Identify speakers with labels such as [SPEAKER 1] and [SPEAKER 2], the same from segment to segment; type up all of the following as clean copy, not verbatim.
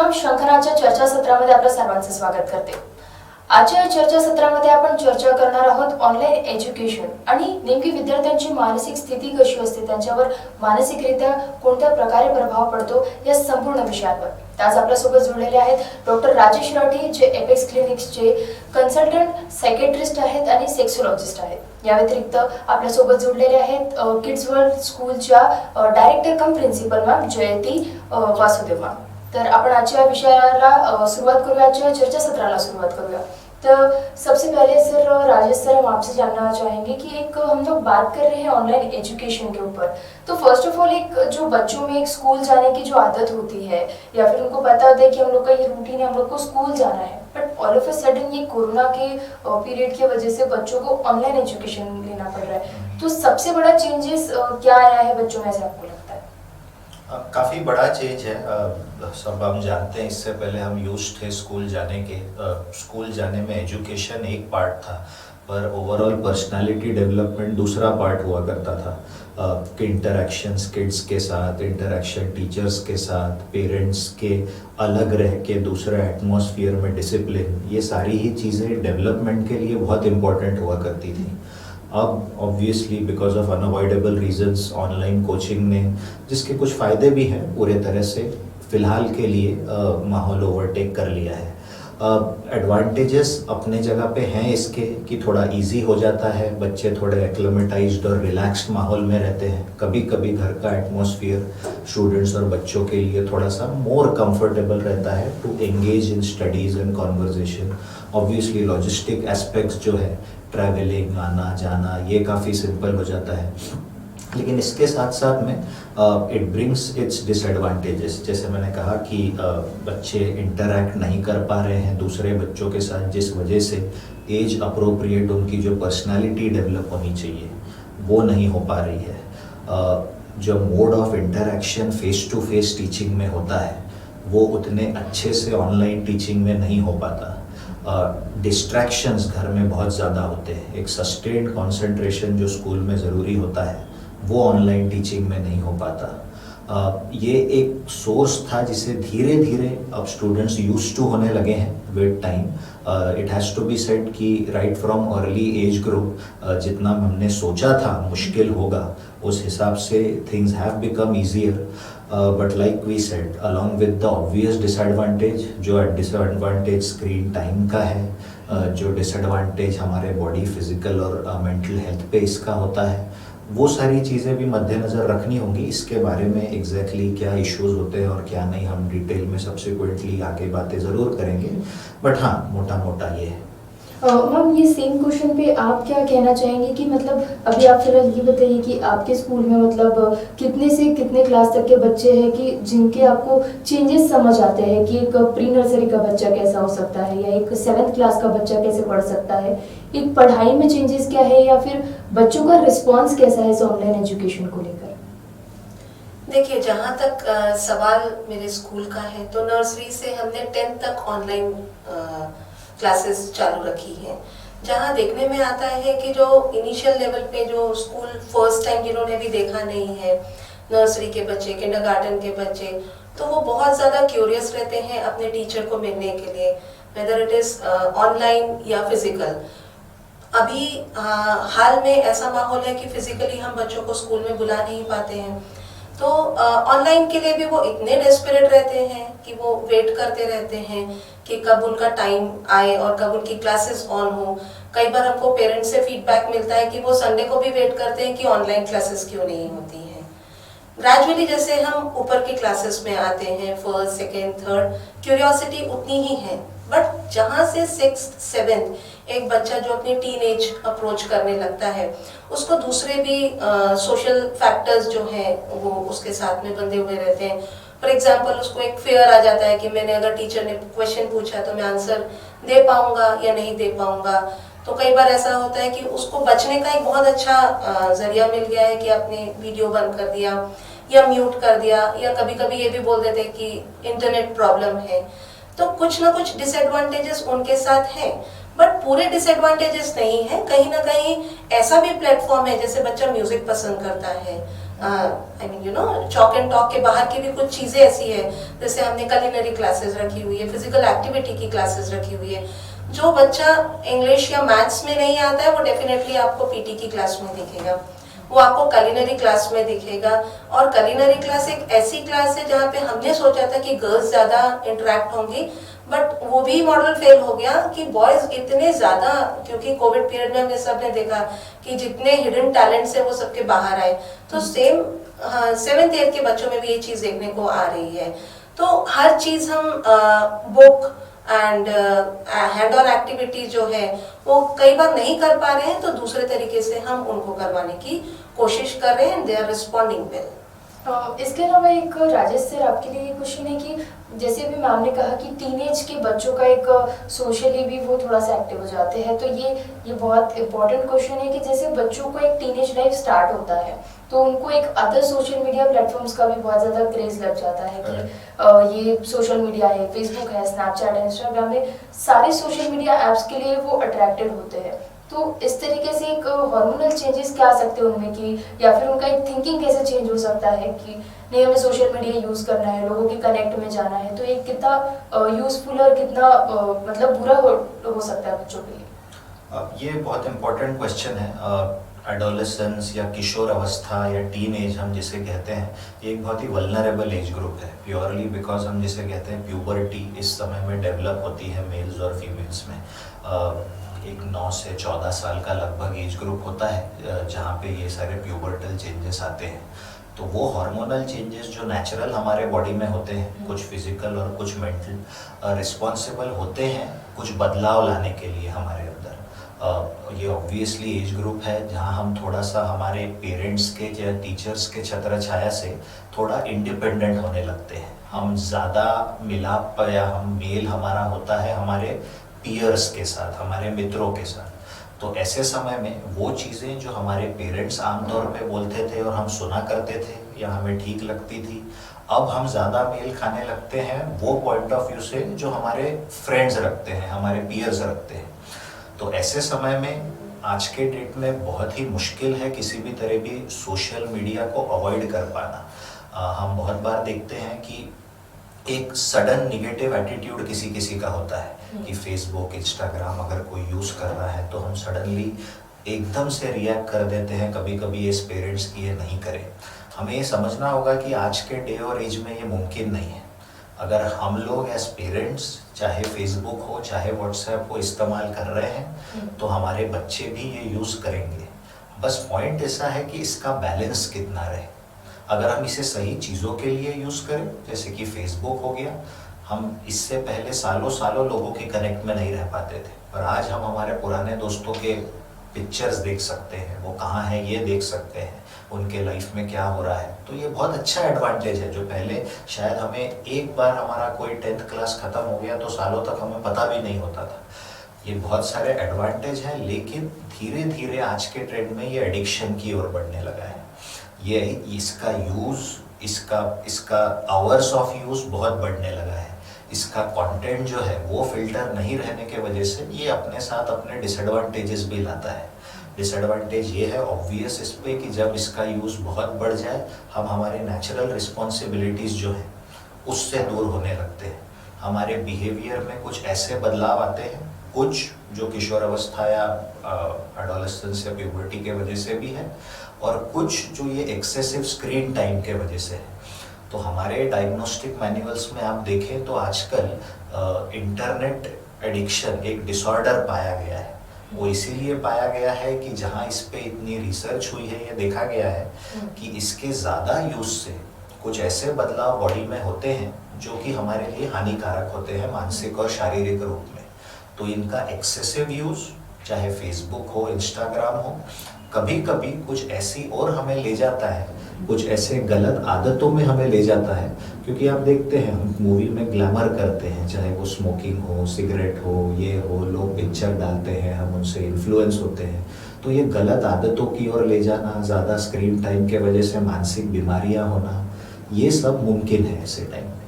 [SPEAKER 1] पूनम शंकराच्या चर्चासत्रामध्ये आपलं सर्वांचं स्वागत करते। आजच्या चर्चासत्रामध्ये आपण चर्चा करणार आहोत ऑनलाईन एज्युकेशन आणि नेमकी विद्यार्थ्यांची मानसिक स्थिती कशी असते, त्यांच्यावर मानसिकरित्या कोणत्या प्रकारे प्रभाव पडतो या संपूर्ण विषयावर। आज आपल्यासोबत जोडलेले आहेत डॉक्टर राजेश राठी, जे एपेक्स क्लिनिक्सचे कन्सल्टंट सायकियाट्रिस्ट आहेत आणि सेक्सोलॉजिस्ट आहेत। या व्यतिरिक्त आपल्यासोबत जोडलेले आहेत किड्स वर्ल्ड स्कूलच्या डायरेक्टर कम प्रिन्सिपल मॅम जयती वासुदेव मॅम। तर आपण आजच्या विषयाला सुरुवात करूया, आजच्या चर्चासत्राला सुरुवात करूया। तो सबसे पहले सर राजेश सर, हम आपसे जानना चाहेंगे कि एक हम लोग बात कर रहे हैं ऑनलाइन एजुकेशन के ऊपर, तो फर्स्ट ऑफ ऑल एक जो बच्चों में एक स्कूल जाने की जो आदत होती है या फिर उनको पता होता है कि हम लोग का ये रूटीन है, हम लोग को स्कूल जाना है, but all of a sudden ये कोरोना के पीरियड की वजह से बच्चों को ऑनलाइन एजुकेशन लेना पड़ रहा है, तो सबसे बड़ा चेंजेस क्या आया है बच्चों में, ऐसा आपको लगता है?
[SPEAKER 2] काफ़ी बड़ा चेंज है। सब हम जानते हैं, इससे पहले हम यूज्ड थे स्कूल जाने के। स्कूल जाने में एजुकेशन एक पार्ट था, पर ओवरऑल पर्सनालिटी डेवलपमेंट दूसरा पार्ट हुआ करता था। कि इंटरेक्शंस किड्स के साथ, इंटरेक्शन टीचर्स के साथ, पेरेंट्स के अलग रह के दूसरे एटमॉस्फेयर में डिसिप्लिन, ये सारी ही चीज़ें डेवलपमेंट के लिए बहुत इम्पोर्टेंट हुआ करती थी। अब obviously because of unavoidable reasons online coaching ने, जिसके कुछ फ़ायदे भी हैं, पूरे तरह से फ़िलहाल के लिए माहौल ओवरटेक कर लिया है। एडवांटेजेस अपने जगह पे हैं इसके कि थोड़ा इजी हो जाता है, बच्चे थोड़े एक्लेमेटाइज्ड और रिलैक्स्ड माहौल में रहते हैं। कभी कभी घर का एटमॉस्फेयर स्टूडेंट्स और बच्चों के लिए थोड़ा सा मोर कंफर्टेबल रहता है to engage in studies and conversation. Obviously logistic aspects जो है, ट्रैवलिंग, आना जाना, ये काफ़ी सिंपल हो जाता है। लेकिन इसके साथ साथ में इट ब्रिंग्स इट्स डिसएडवांटेजेस। जैसे मैंने कहा कि बच्चे इंटरैक्ट नहीं कर पा रहे हैं दूसरे बच्चों के साथ, जिस वजह से एज अप्रोप्रिएट उनकी जो पर्सनालिटी डेवलप होनी चाहिए वो नहीं हो पा रही है। जो mode of interaction face to face teaching में होता है वो उतने अच्छे से ऑनलाइन टीचिंग में नहीं हो पाता। डिस्ट्रैक्शंस घर में बहुत ज़्यादा होते हैं। एक सस्टेन्ड कंसंट्रेशन जो स्कूल में ज़रूरी होता है वो ऑनलाइन टीचिंग में नहीं हो पाता। ये एक सोर्स था जिसे धीरे धीरे अब स्टूडेंट्स यूज्ड टू होने लगे हैं with time. It has to be said कि right from early age group जितना हमने सोचा था मुश्किल होगा, उस हिसाब से things have become easier. But like we said, along with the obvious disadvantage, जो डिसएडवांटेज स्क्रीन टाइम का है, जो डिसएडवांटेज हमारे बॉडी फिजिकल और मेंटल हेल्थ पे इसका होता है, वो सारी चीज़ें भी मद्देनज़र रखनी होंगी। इसके बारे में एग्जैक्टली क्या इश्यूज होते हैं और क्या नहीं, हम डिटेल में सब्सिक्वेंटली आगे बातें ज़रूर करेंगे। बट हाँ, मोटा मोटा ये है।
[SPEAKER 1] मैम, ये सेम क्वेश्चन पे आप क्या कहना चाहेंगे कि मतलब अभी आप फिलहाल ये बताइए कि आपके स्कूल में मतलब कितने से कितने क्लास तक के बच्चे हैं कि जिनके आपको चेंजेस समझ आते हैं कि एक प्री नर्सरी का बच्चा कैसा हो सकता है या एक 7th क्लास का बच्चा कैसे पढ़ सकता है, एक पढ़ाई में चेंजेस क्या है या फिर बच्चों का रिस्पॉन्स कैसा है इस ऑनलाइन एजुकेशन को लेकर?
[SPEAKER 3] देखिए, जहाँ तक सवाल मेरे स्कूल का है, तो नर्सरी से हमने 10th तक ऑनलाइन क्लासेस चालू रखी हैं। जहाँ देखने में आता है कि जो इनिशियल लेवल पे जो स्कूल फर्स्ट टाइम जिन्होंने भी देखा नहीं है, नर्सरी के बच्चे, किंडरगार्टन के बच्चे, तो वो बहुत ज़्यादा क्यूरियस रहते हैं अपने टीचर को मिलने के लिए, वेदर इट इज़ ऑनलाइन या फिजिकल। अभी हाल में ऐसा माहौल है कि फिजिकली हम बच्चों को स्कूल में बुला नहीं पाते हैं, तो ऑनलाइन के लिए भी वो इतने डेस्परेट रहते हैं कि वो वेट करते रहते हैं कि कब उनका टाइम आए और कब उनकी क्लासेस ऑन हो। कई बार हमको पेरेंट्स से फीडबैक मिलता है कि वो संडे को भी वेट करते हैं कि ऑनलाइन क्लासेस क्यों नहीं होती हैं। ग्रेजुअली जैसे हम ऊपर की क्लासेस में आते हैं, फर्स्ट, सेकेंड, थर्ड, क्यूरियोसिटी उतनी ही है। बट जहाँ से 6th, 7th एक बच्चा जो अपनी टीनेज अप्रोच करने लगता है, उसको दूसरे भी सोशल फैक्टर्स जो हैं वो उसके साथ में बंधे हुए रहते हैं। फॉर एग्जाम्पल, उसको एक फेयर आ जाता है कि मैंने अगर टीचर ने क्वेश्चन पूछा तो मैं आंसर दे पाऊंगा या नहीं दे पाऊंगा। तो कई बार ऐसा होता है कि उसको बचने का एक बहुत अच्छा जरिया मिल गया है कि आपने वीडियो बंद कर दिया या म्यूट कर दिया, या कभी कभी ये भी बोल देते हैं कि इंटरनेट प्रॉब्लम है। तो कुछ ना कुछ डिसएडवांटेजेस उनके साथ हैं, बट पूरे डिसएडवांटेजेस नहीं है। कहीं ना कहीं ऐसा भी प्लेटफॉर्म है, जैसे बच्चा म्यूजिक पसंद करता है, I mean you know chalk and talk के बाहर की भी कुछ चीज़ें ऐसी है, जैसे हमने कलिनरी क्लासेस रखी हुई है, फिजिकल एक्टिविटी की क्लासेस रखी हुई है। जो बच्चा इंग्लिश या मैथ्स में नहीं आता है वो डेफिनेटली आपको पीटी की क्लास में दिखेगा, वो आपको कलिनरी क्लास में दिखेगा। और कलिनरी क्लास एक ऐसी क्लास है जहाँ पे हमने सोचा था कि गर्ल्स ज़्यादा इंटरेक्ट होंगी, बट वो भी मॉडल फेल हो गया कि बॉयज इतने ज़्यादा, क्योंकि कोविड पीरियड में हमने सबने देखा कि जितने हिडन टैलेंट्स है वो सबके बाहर आए। तो सेम 7th 8th के बच्चों में भी ये चीज़ देखने को आ रही है। तो हर चीज़ हम book and hand on activity जो है वो कई बार नहीं कर पा रहे हैं, तो दूसरे तरीके से हम उनको करवाने की कोशिश कर रहे हैं। They are responding well.
[SPEAKER 1] इसके अलावा एक राजेश सर आपके लिए क्वेश्चन है कि जैसे अभी मैम ने कहा कि टीनेज के बच्चों का एक सोशली भी वो थोड़ा सा एक्टिव हो जाते हैं, तो ये बहुत इम्पोर्टेंट क्वेश्चन है कि जैसे बच्चों को एक टीनेज लाइफ स्टार्ट होता है तो उनको एक अदर सोशल मीडिया प्लेटफॉर्म्स का भी बहुत ज़्यादा क्रेज लग जाता है कि ये सोशल मीडिया है, फेसबुक है, स्नैपचैट है, इंस्टाग्राम है, सारे सोशल मीडिया ऐप्स के लिए वो अट्रैक्टेड होते हैं। तो इस तरीके से एक हार्मोनल चेंजेस क्या आ सकते हैं उनमें कि, या फिर उनका एक थिंकिंग कैसे चेंज हो सकता है कि नहीं हमें सोशल मीडिया यूज़ करना है, लोगों के कनेक्ट में जाना है, तो ये कितना यूजफुल और कितना मतलब बुरा हो सकता है बच्चों के लिए?
[SPEAKER 2] ये बहुत इम्पोर्टेंट क्वेश्चन है। एडोलेसेंस या किशोर अवस्था या टीन एज हम जिसे कहते हैं, ये एक बहुत ही वल्नरेबल एज ग्रुप है, प्योरली बिकॉज हम जिसे कहते हैं प्यूबर्टी इस समय में डेवलप होती है मेल्स और फीमेल्स में। एक 9 से 14 साल का लगभग एज ग्रुप होता है जहाँ पे ये सारे प्यूबर्टल चेंजेस आते हैं। तो वो हार्मोनल चेंजेस जो नेचुरल हमारे बॉडी में होते हैं, कुछ फिजिकल और कुछ मेंटल, रिस्पॉन्सिबल होते हैं कुछ बदलाव लाने के लिए हमारे अंदर। ये ऑब्वियसली एज ग्रुप है जहाँ हम थोड़ा सा हमारे पेरेंट्स के या टीचर्स के छत्र छाया से थोड़ा इंडिपेंडेंट होने लगते हैं। हम ज़्यादा मिलाप या हम मेल हमारा होता है हमारे पीयर्स के साथ, हमारे मित्रों के साथ। तो ऐसे समय में वो चीज़ें जो हमारे पेरेंट्स आमतौर पे बोलते थे और हम सुना करते थे या हमें ठीक लगती थी, अब हम ज़्यादा मेल खाने लगते हैं वो पॉइंट ऑफ व्यू से जो हमारे फ्रेंड्स रखते हैं, हमारे पीयर्स रखते हैं। तो ऐसे समय में आज के डेट में बहुत ही मुश्किल है किसी भी तरह भी सोशल मीडिया को अवॉइड कर पाना। हम बहुत बार देखते हैं कि एक सडन निगेटिव एटीट्यूड किसी किसी का होता है कि फेसबुक, इंस्टाग्राम अगर कोई यूज़ कर रहा है तो हम सडनली एकदम से रिएक्ट कर देते हैं, कभी कभी एज पेरेंट्स की ये नहीं करें। हमें ये समझना होगा कि आज के डे और एज में ये मुमकिन नहीं है। अगर हम लोग एज पेरेंट्स चाहे फेसबुक हो चाहे व्हाट्सएप हो इस्तेमाल कर रहे हैं तो हमारे बच्चे भी ये यूज़ करेंगे। बस पॉइंट ऐसा है कि इसका बैलेंस कितना रहे। अगर हम इसे सही चीज़ों के लिए यूज़ करें, जैसे कि फेसबुक हो गया, हम इससे पहले सालों सालों लोगों के कनेक्ट में नहीं रह पाते थे, पर आज हम हमारे पुराने दोस्तों के पिक्चर्स देख सकते हैं, वो कहाँ हैं ये देख सकते हैं, उनके लाइफ में क्या हो रहा है। तो ये बहुत अच्छा एडवांटेज है जो पहले शायद हमें एक बार हमारा कोई 10th क्लास ख़त्म हो गया तो सालों तक हमें पता भी नहीं होता था। ये बहुत सारे एडवांटेज हैं, लेकिन धीरे धीरे आज के ट्रेंड में ये एडिक्शन की ओर बढ़ने लगा है। ये इसका यूज़, इसका आवर्स ऑफ यूज़ बहुत बढ़ने लगा है। इसका कंटेंट जो है वो फिल्टर नहीं रहने के वजह से ये अपने साथ अपने डिसएडवांटेजेस भी लाता है। डिसएडवांटेज ये है ऑब्वियस इस पे कि जब इसका यूज़ बहुत बढ़ जाए हम हमारे नेचुरल रिस्पॉन्सिबिलिटीज़ जो है उससे दूर होने लगते हैं। हमारे बिहेवियर में कुछ ऐसे बदलाव आते हैं, कुछ जो किशोर अवस्था या एडोलेसेंस या प्यूबर्टी के वजह से भी है, और कुछ जो ये एक्सेसिव स्क्रीन टाइम के वजह से है। तो हमारे डायग्नोस्टिक मैनुअल्स में आप देखें तो आजकल इंटरनेट एडिक्शन एक डिसऑर्डर पाया गया है। वो इसीलिए पाया गया है कि जहाँ इस पे इतनी रिसर्च हुई है, ये देखा गया है कि इसके ज़्यादा यूज़ से कुछ ऐसे बदलाव बॉडी में होते हैं जो कि हमारे लिए हानिकारक होते हैं मानसिक और शारीरिक रूप में। तो इनका एक्सेसिव यूज़, चाहे फेसबुक हो, इंस्टाग्राम हो, कभी कभी कुछ ऐसी और हमें ले जाता है, कुछ ऐसे गलत आदतों में हमें ले जाता है। क्योंकि आप देखते हैं हम मूवी में ग्लैमर करते हैं, चाहे वो स्मोकिंग हो, सिगरेट हो, ये हो, लोग पिक्चर डालते हैं, हम उनसे इन्फ्लुएंस होते हैं। तो ये गलत आदतों की ओर ले जाना, ज़्यादा स्क्रीन टाइम के वजह से मानसिक बीमारियां होना, ये सब मुमकिन है ऐसे टाइम में।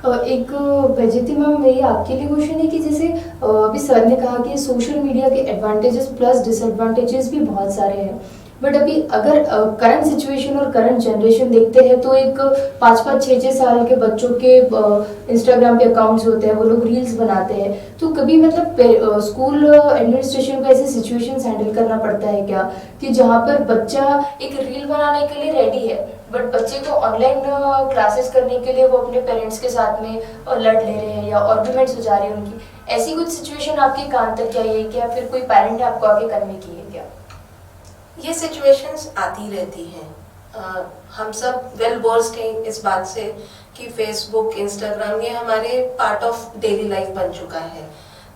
[SPEAKER 1] एक वैजयती मैम, मेरी आपके लिए क्वेश्चन है कि जैसे अभी सर ने कहा कि सोशल मीडिया के एडवांटेजेस प्लस डिसएडवांटेजेस भी बहुत सारे हैं, बट अभी अगर करंट सिचुएशन और करंट जनरेशन देखते हैं तो एक 5-5, 6-6 साल के बच्चों के इंस्टाग्राम पे अकाउंट्स होते हैं, वो लोग रील्स बनाते हैं। तो कभी मतलब स्कूल एडमिनिस्ट्रेशन को ऐसे सिचुएशंस हैंडल करना पड़ता है क्या कि जहाँ पर बच्चा एक रील बनाने के लिए रेडी है बट बच्चे को ऑनलाइन क्लासेस करने के लिए वो अपने पेरेंट्स के साथ में लड़ ले रहे हैं या आर्गुमेंट्स हो जा रही है उनकी, ऐसी कुछ सिचुएशन आपके कान तक आई है क्या? फिर कोई पेरेंट ने आपको आके कन्वे की है क्या?
[SPEAKER 3] ये सिचुएशंस आती रहती हैं। हम सब वेल वर्स्ड हैं इस बात से कि फेसबुक, इंस्टाग्राम ये हमारे पार्ट ऑफ डेली लाइफ बन चुका है।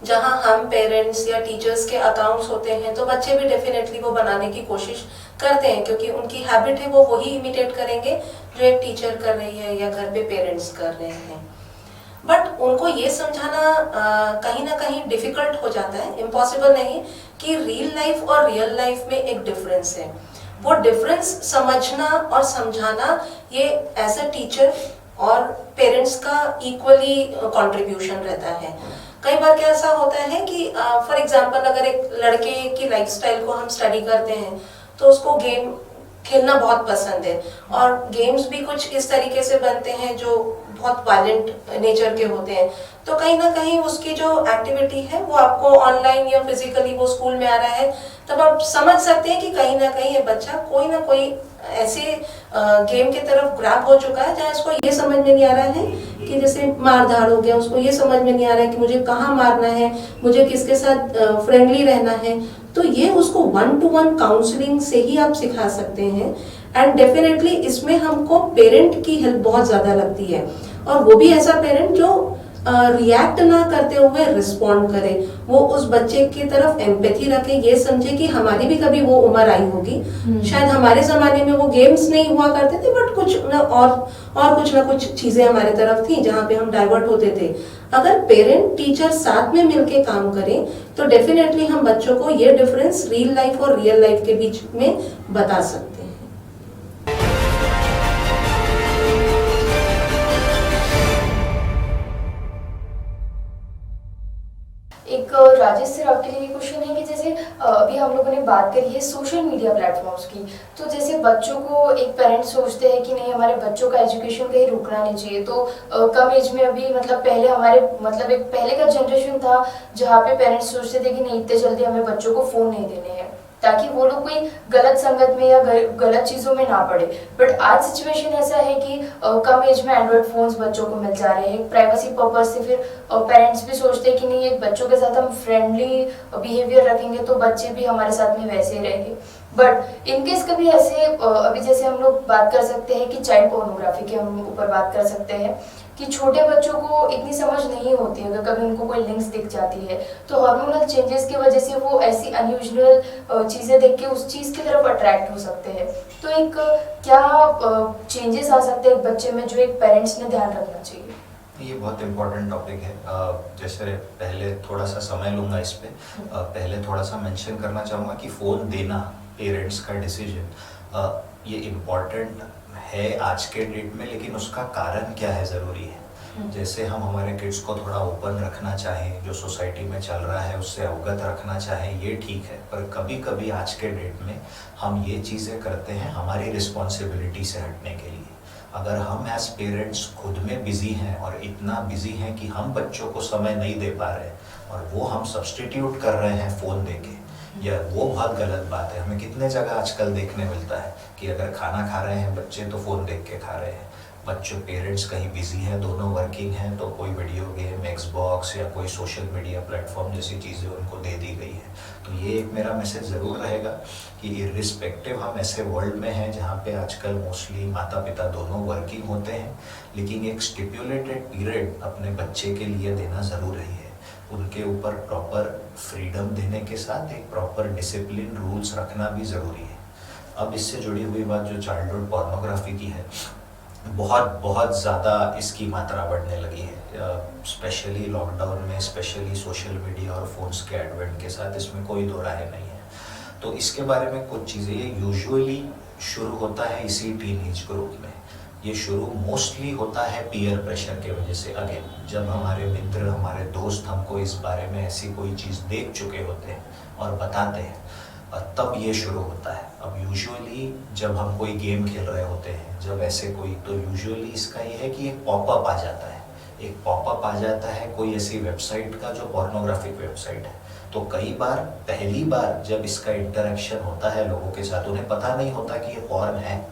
[SPEAKER 3] जहां हम पेरेंट्स या टीचर्स के अकाउंट्स होते हैं तो बच्चे भी डेफिनेटली वो बनाने की कोशिश करते हैं, क्योंकि उनकी हैबिट है वो वही इमिटेट करेंगे जो एक टीचर कर रही है या घर पे पेरेंट्स कर रहे हैं। बट उनको ये समझाना कहीं ना कहीं डिफिकल्ट हो जाता है, इम्पॉसिबल नहीं, कि रियल लाइफ और रियल लाइफ में एक डिफरेंस है। वो डिफरेंस समझना और समझाना ये एज अ टीचर और पेरेंट्स का इक्वली कंट्रीब्यूशन रहता है। कई बार क्या ऐसा होता है कि फॉर एग्जांपल अगर एक लड़के की लाइफस्टाइल को हम स्टडी करते हैं तो उसको गेम खेलना बहुत पसंद है और गेम्स भी कुछ इस तरीके से बनते हैं जो बहुत वायलेंट नेचर के होते हैं। तो कहीं ना कहीं उसकी जो एक्टिविटी है वो आपको ऑनलाइन या फिजिकली वो स्कूल में आ रहा है, तब आप समझ सकते हैं कि कहीं ना कहीं ये बच्चा कोई ना कोई ऐसे गेम की तरफ ग्रैब हो चुका है जहाँ इसको ये समझ में नहीं आ रहा है कि जैसे मारधाड़ हो गया, उसको ये समझ में नहीं आ रहा है कि मुझे कहाँ मारना है, मुझे किसके साथ फ्रेंडली रहना है। तो ये उसको 1-to-1 काउंसलिंग से ही आप सिखा सकते हैं। एंड डेफिनेटली इसमें हमको पेरेंट की हेल्प बहुत ज्यादा लगती है, और वो भी ऐसा पेरेंट जो रिएक्ट ना करते हुए रिस्पॉन्ड करे, वो उस बच्चे की तरफ एम्पैथी रखे, ये समझे कि हमारी भी कभी वो उम्र आई होगी, शायद हमारे जमाने में वो गेम्स नहीं हुआ करते थे बट कुछ कुछ ना कुछ चीजें हमारे तरफ थी जहाँ पे हम डाइवर्ट होते थे। अगर पेरेंट टीचर साथ में मिलके काम करें तो डेफिनेटली हम बच्चों को ये डिफरेंस रियल लाइफ और रियल लाइफ के बीच में बता सकते हैं।
[SPEAKER 1] एक राजेश सर आपके लिए क्वेश्चन है कि जैसे अभी हम लोगों ने बात करी है सोशल मीडिया प्लेटफॉर्म्स की, तो जैसे बच्चों को एक पेरेंट सोचते हैं कि नहीं हमारे बच्चों का एजुकेशन कहीं रुकना नहीं चाहिए, तो कम एज में अभी मतलब पहले हमारे मतलब एक पहले का जनरेशन था जहाँ पे पेरेंट्स सोचते थे कि नहीं इतने जल्दी हमें बच्चों को फोन नहीं देने हैं ताकि वो लोग कोई गलत संगत में या गलत चीजों में ना पड़े। बट आज सिचुएशन ऐसा है कि कम एज में एंड्रॉइड फोन्स बच्चों को मिल जा रहे हैं प्राइवेसी पर्पज से। फिर पेरेंट्स भी सोचते हैं कि नहीं एक बच्चों के साथ हम फ्रेंडली बिहेवियर रखेंगे तो बच्चे भी हमारे साथ में वैसे ही रहेंगे। बट इनकेस कभी ऐसे अभी जैसे हम लोग बात कर सकते हैं कि चाइल्ड पोर्नोग्राफी के हम ऊपर बात कर सकते हैं कि छोटे बच्चों को इतनी समझ नहीं होती अगर कभी उनको कोई लिंक्स दिख जाती है तो हार्मोनल चेंजेस की वजह से वो ऐसी अनयूजुअल चीजें देख के उस चीज की तरफ अट्रैक्ट हो सकते हैं। तो एक क्या चेंजेस आ सकते हैं एक बच्चे में जो एक पेरेंट्स ने ध्यान रखना चाहिए?
[SPEAKER 2] ये बहुत इम्पोर्टेंट टॉपिक है। जैसे पहले थोड़ा सा समय लूँगा इस पे। पहले थोड़ा सा मेंशन करना चाहूँगा कि फ़ोन देना पेरेंट्स का डिसीजन ये इम्पोर्टेंट है आज के डेट में, लेकिन उसका कारण क्या है ज़रूरी है। जैसे हम हमारे किड्स को थोड़ा ओपन रखना चाहें, जो सोसाइटी में चल रहा है उससे अवगत रखना चाहें, ये ठीक है, पर कभी कभी आज के डेट में हम ये चीज़ें करते हैं हमारी रिस्पॉन्सिबिलिटी से हटने के लिए। अगर हम एज पेरेंट्स खुद में बिजी हैं और इतना बिजी हैं कि हम बच्चों को समय नहीं दे पा रहे और वो हम सब्सटीट्यूट कर रहे हैं फ़ोन देके, या वो बहुत गलत बात है। हमें कितने जगह आजकल देखने मिलता है कि अगर खाना खा रहे हैं बच्चे तो फ़ोन देख के खा रहे हैं, बच्चों पेरेंट्स कहीं बिजी हैं, दोनों वर्किंग हैं, तो कोई वीडियो गेम, एक्सबॉक्स या कोई सोशल मीडिया प्लेटफॉर्म जैसी चीज़ें उनको दे दी गई है। तो ये एक मेरा मैसेज ज़रूर रहेगा कि इर्रिस्पेक्टिव हम ऐसे वर्ल्ड में हैं जहाँ पे आजकल मोस्टली माता पिता दोनों वर्किंग होते हैं, लेकिन एक स्टिपुलेटेड पीरियड अपने बच्चे के लिए देना ज़रूरी है। उनके ऊपर प्रॉपर फ्रीडम देने के साथ एक प्रॉपर डिसिप्लिन रूल्स रखना भी ज़रूरी है। अब इससे जुड़ी हुई बात जो चाइल्डहुड पोर्नोग्राफी की है, बहुत ज़्यादा इसकी मात्रा बढ़ने लगी है, स्पेशली लॉकडाउन में, स्पेशली सोशल मीडिया और फोन्स के एडवेंट के साथ, इसमें कोई दो राय नहीं है। तो इसके बारे में कुछ चीज़ें, ये यूजुअली शुरू होता है इसी टीनेज ग्रुप में। ये शुरू मोस्टली होता है पीयर प्रेशर के वजह से। अगेन, जब हमारे मित्र, हमारे दोस्त हमको इस बारे में ऐसी कोई चीज़ देख चुके होते हैं और बताते हैं, तब ये शुरू होता है। अब यूजुअली जब हम कोई गेम खेल रहे होते हैं, जब ऐसे कोई, तो यूजुअली इसका ये है कि एक पॉपअप आ जाता है, एक पॉपअप आ जाता है कोई ऐसी वेबसाइट का जो पोर्नोग्राफिक वेबसाइट है। तो कई बार, पहली बार जब इसका इंटरेक्शन होता है लोगों के साथ, उन्हें पता नहीं होता कि ये पॉर्न है,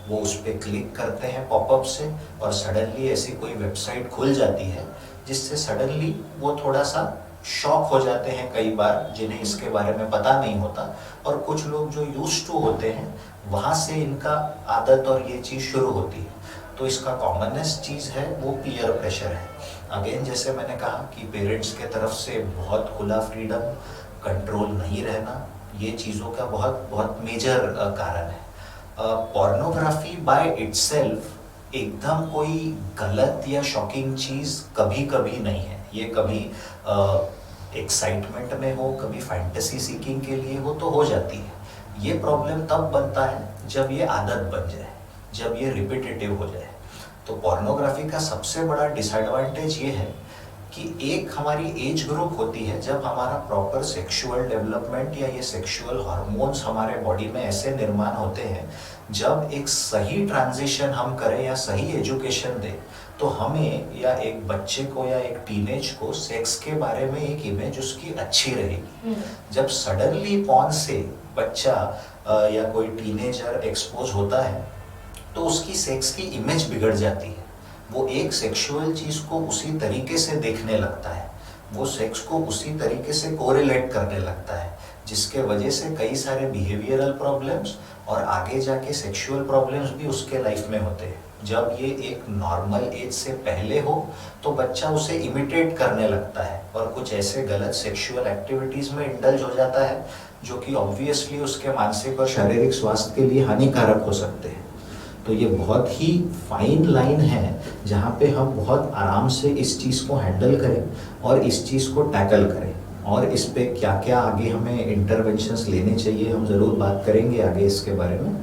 [SPEAKER 2] वो उस पर क्लिक करते हैं पॉपअप से और सडनली ऐसी कोई वेबसाइट खुल जाती है जिससे सडनली वो थोड़ा सा शॉक हो जाते हैं कई बार, जिन्हें इसके बारे में पता नहीं होता। और कुछ लोग जो यूज्ड टू होते हैं, वहाँ से इनका आदत और ये चीज़ शुरू होती है। तो इसका कॉमनेस्ट चीज़ है वो पीयर प्रेशर है। अगेन जैसे मैंने कहा कि पेरेंट्स के तरफ से बहुत खुला फ्रीडम, कंट्रोल नहीं रहना, ये चीज़ों का बहुत बहुत मेजर कारण है। पोर्नोग्राफी बाय इटसेल्फ एकदम कोई गलत या शॉकिंग चीज़ कभी कभी नहीं है। ये कभी एक्साइटमेंट में हो, कभी फैंटेसी सीकिंग के लिए हो तो हो जाती है। ये प्रॉब्लम तब बनता है जब ये आदत बन जाए, जब ये रिपीटेटिव हो जाए। तो पोर्नोग्राफी का सबसे बड़ा डिसएडवांटेज ये है कि एक हमारी एज ग्रुप होती है जब हमारा प्रॉपर सेक्सुअल डेवलपमेंट या ये सेक्सुअल हार्मोन्स हमारे बॉडी में ऐसे निर्माण होते हैं, जब एक सही ट्रांजिशन हम करें या सही एजुकेशन दें तो हमें या एक बच्चे को या एक टीनेज को सेक्स के बारे में एक इमेज उसकी अच्छी रहेगी। जब सडनली पॉर्न से बच्चा या कोई टीनेजर एक्सपोज होता है तो उसकी सेक्स की इमेज बिगड़ जाती है। वो एक सेक्सुअल चीज को उसी तरीके से देखने लगता है, वो सेक्स को उसी तरीके से कोरिलेट करने लगता है, जिसके वजह से कई सारे बिहेवियरल प्रॉब्लम्स और आगे जाके सेक्सुअल प्रॉब्लम्स भी उसके लाइफ में होते हैं। जब ये एक नॉर्मल एज से पहले हो तो बच्चा उसे इमिटेट करने लगता है और कुछ ऐसे गलत सेक्सुअल एक्टिविटीज में इंडल्ज हो जाता है जो कि ऑब्वियसली उसके मानसिक और शारीरिक स्वास्थ्य के लिए हानिकारक हो सकते हैं। तो ये बहुत ही फाइन लाइन है जहाँ पे हम बहुत आराम से इस चीज़ को हैंडल करें और इस चीज़ को टैकल करें। और इस पे क्या क्या आगे हमें इंटरवेंशंस लेने चाहिए, हम ज़रूर बात करेंगे आगे इसके बारे में।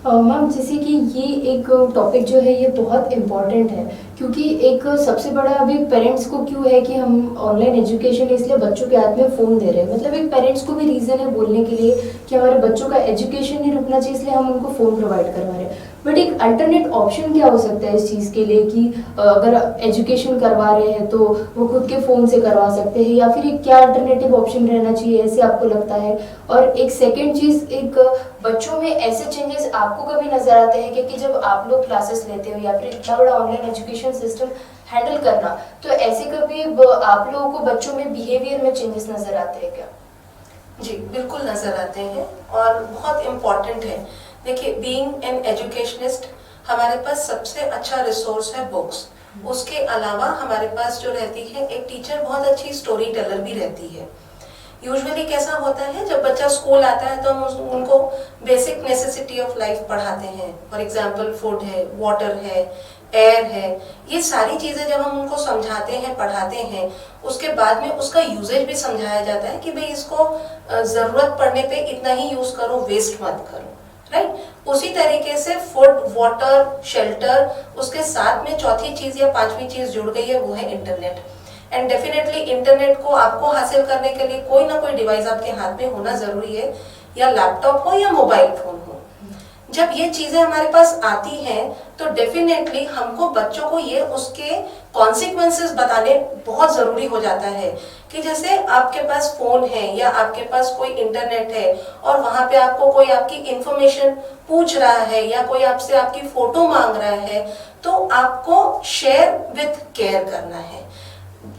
[SPEAKER 1] मैम, जैसे कि ये एक टॉपिक जो है ये बहुत इम्पॉर्टेंट है, क्योंकि एक सबसे बड़ा अभी पेरेंट्स को क्यों है कि हम ऑनलाइन एजुकेशन इसलिए बच्चों के हाथ में फ़ोन दे रहे हैं। मतलब एक पेरेंट्स को भी रीज़न है बोलने के लिए कि हमारे बच्चों का एजुकेशन नहीं रुकना चाहिए, इसलिए हम उनको फ़ोन प्रोवाइड करवा रहे हैं। बट एक अल्टरनेट ऑप्शन क्या हो सकता है इस चीज़ के लिए कि अगर एजुकेशन करवा रहे हैं तो वो खुद के फ़ोन से करवा सकते हैं, या फिर एक क्या अल्टरनेटिव ऑप्शन रहना चाहिए ऐसे आपको लगता है? और एक सेकेंड चीज़, एक बच्चों में ऐसे चेंजेस आपको कभी नजर आते हैं कि जब आप लोग क्लासेस लेते हो या फिर इतना बड़ा ऑनलाइन एजुकेशन सिस्टम हैंडल करना, तो ऐसे कभी आप लोगों को बच्चों में बिहेवियर में चेंजेस नजर आते हैं क्या?
[SPEAKER 3] जी बिल्कुल नजर आते हैं और बहुत इम्पोर्टेंट है। देखिए, बीइंग एन एजुकेशनिस्ट हमारे पास सबसे अच्छा रिसोर्स है बुक्स। उसके अलावा हमारे पास जो रहती है एक टीचर बहुत अच्छी स्टोरी टेलर भी रहती है। यूजुअली कैसा होता है, जब बच्चा स्कूल आता है तो हम उनको बेसिक नेसेसिटी ऑफ लाइफ पढ़ाते हैं। फॉर एग्जांपल फूड है, वाटर है, एयर है, ये सारी चीजें जब हम उनको समझाते हैं, पढ़ाते हैं, उसके बाद में उसका यूजेज भी समझाया जाता है कि भाई इसको जरूरत पड़ने पे इतना ही यूज करो, वेस्ट मत करो, राइट। उसी तरीके से फूड, वाटर, शेल्टर, उसके साथ में चौथी चीज या पांचवी चीज जुड़ गई है, वो है इंटरनेट। एंड डेफिनेटली इंटरनेट को आपको हासिल करने के लिए कोई ना कोई डिवाइस आपके हाथ में होना जरूरी है, या लैपटॉप हो या मोबाइल फोन हो। जब ये चीजें हमारे पास आती हैं तो डेफिनेटली हमको बच्चों को ये उसके कॉन्सिक्वेंसेस बताने बहुत जरूरी हो जाता है कि जैसे आपके पास फोन है या आपके पास कोई इंटरनेट है और वहां पे आपको कोई आपकी इंफॉर्मेशन पूछ रहा है या कोई आपसे आपकी फोटो मांग रहा है, तो आपको शेयर विथ केयर करना है।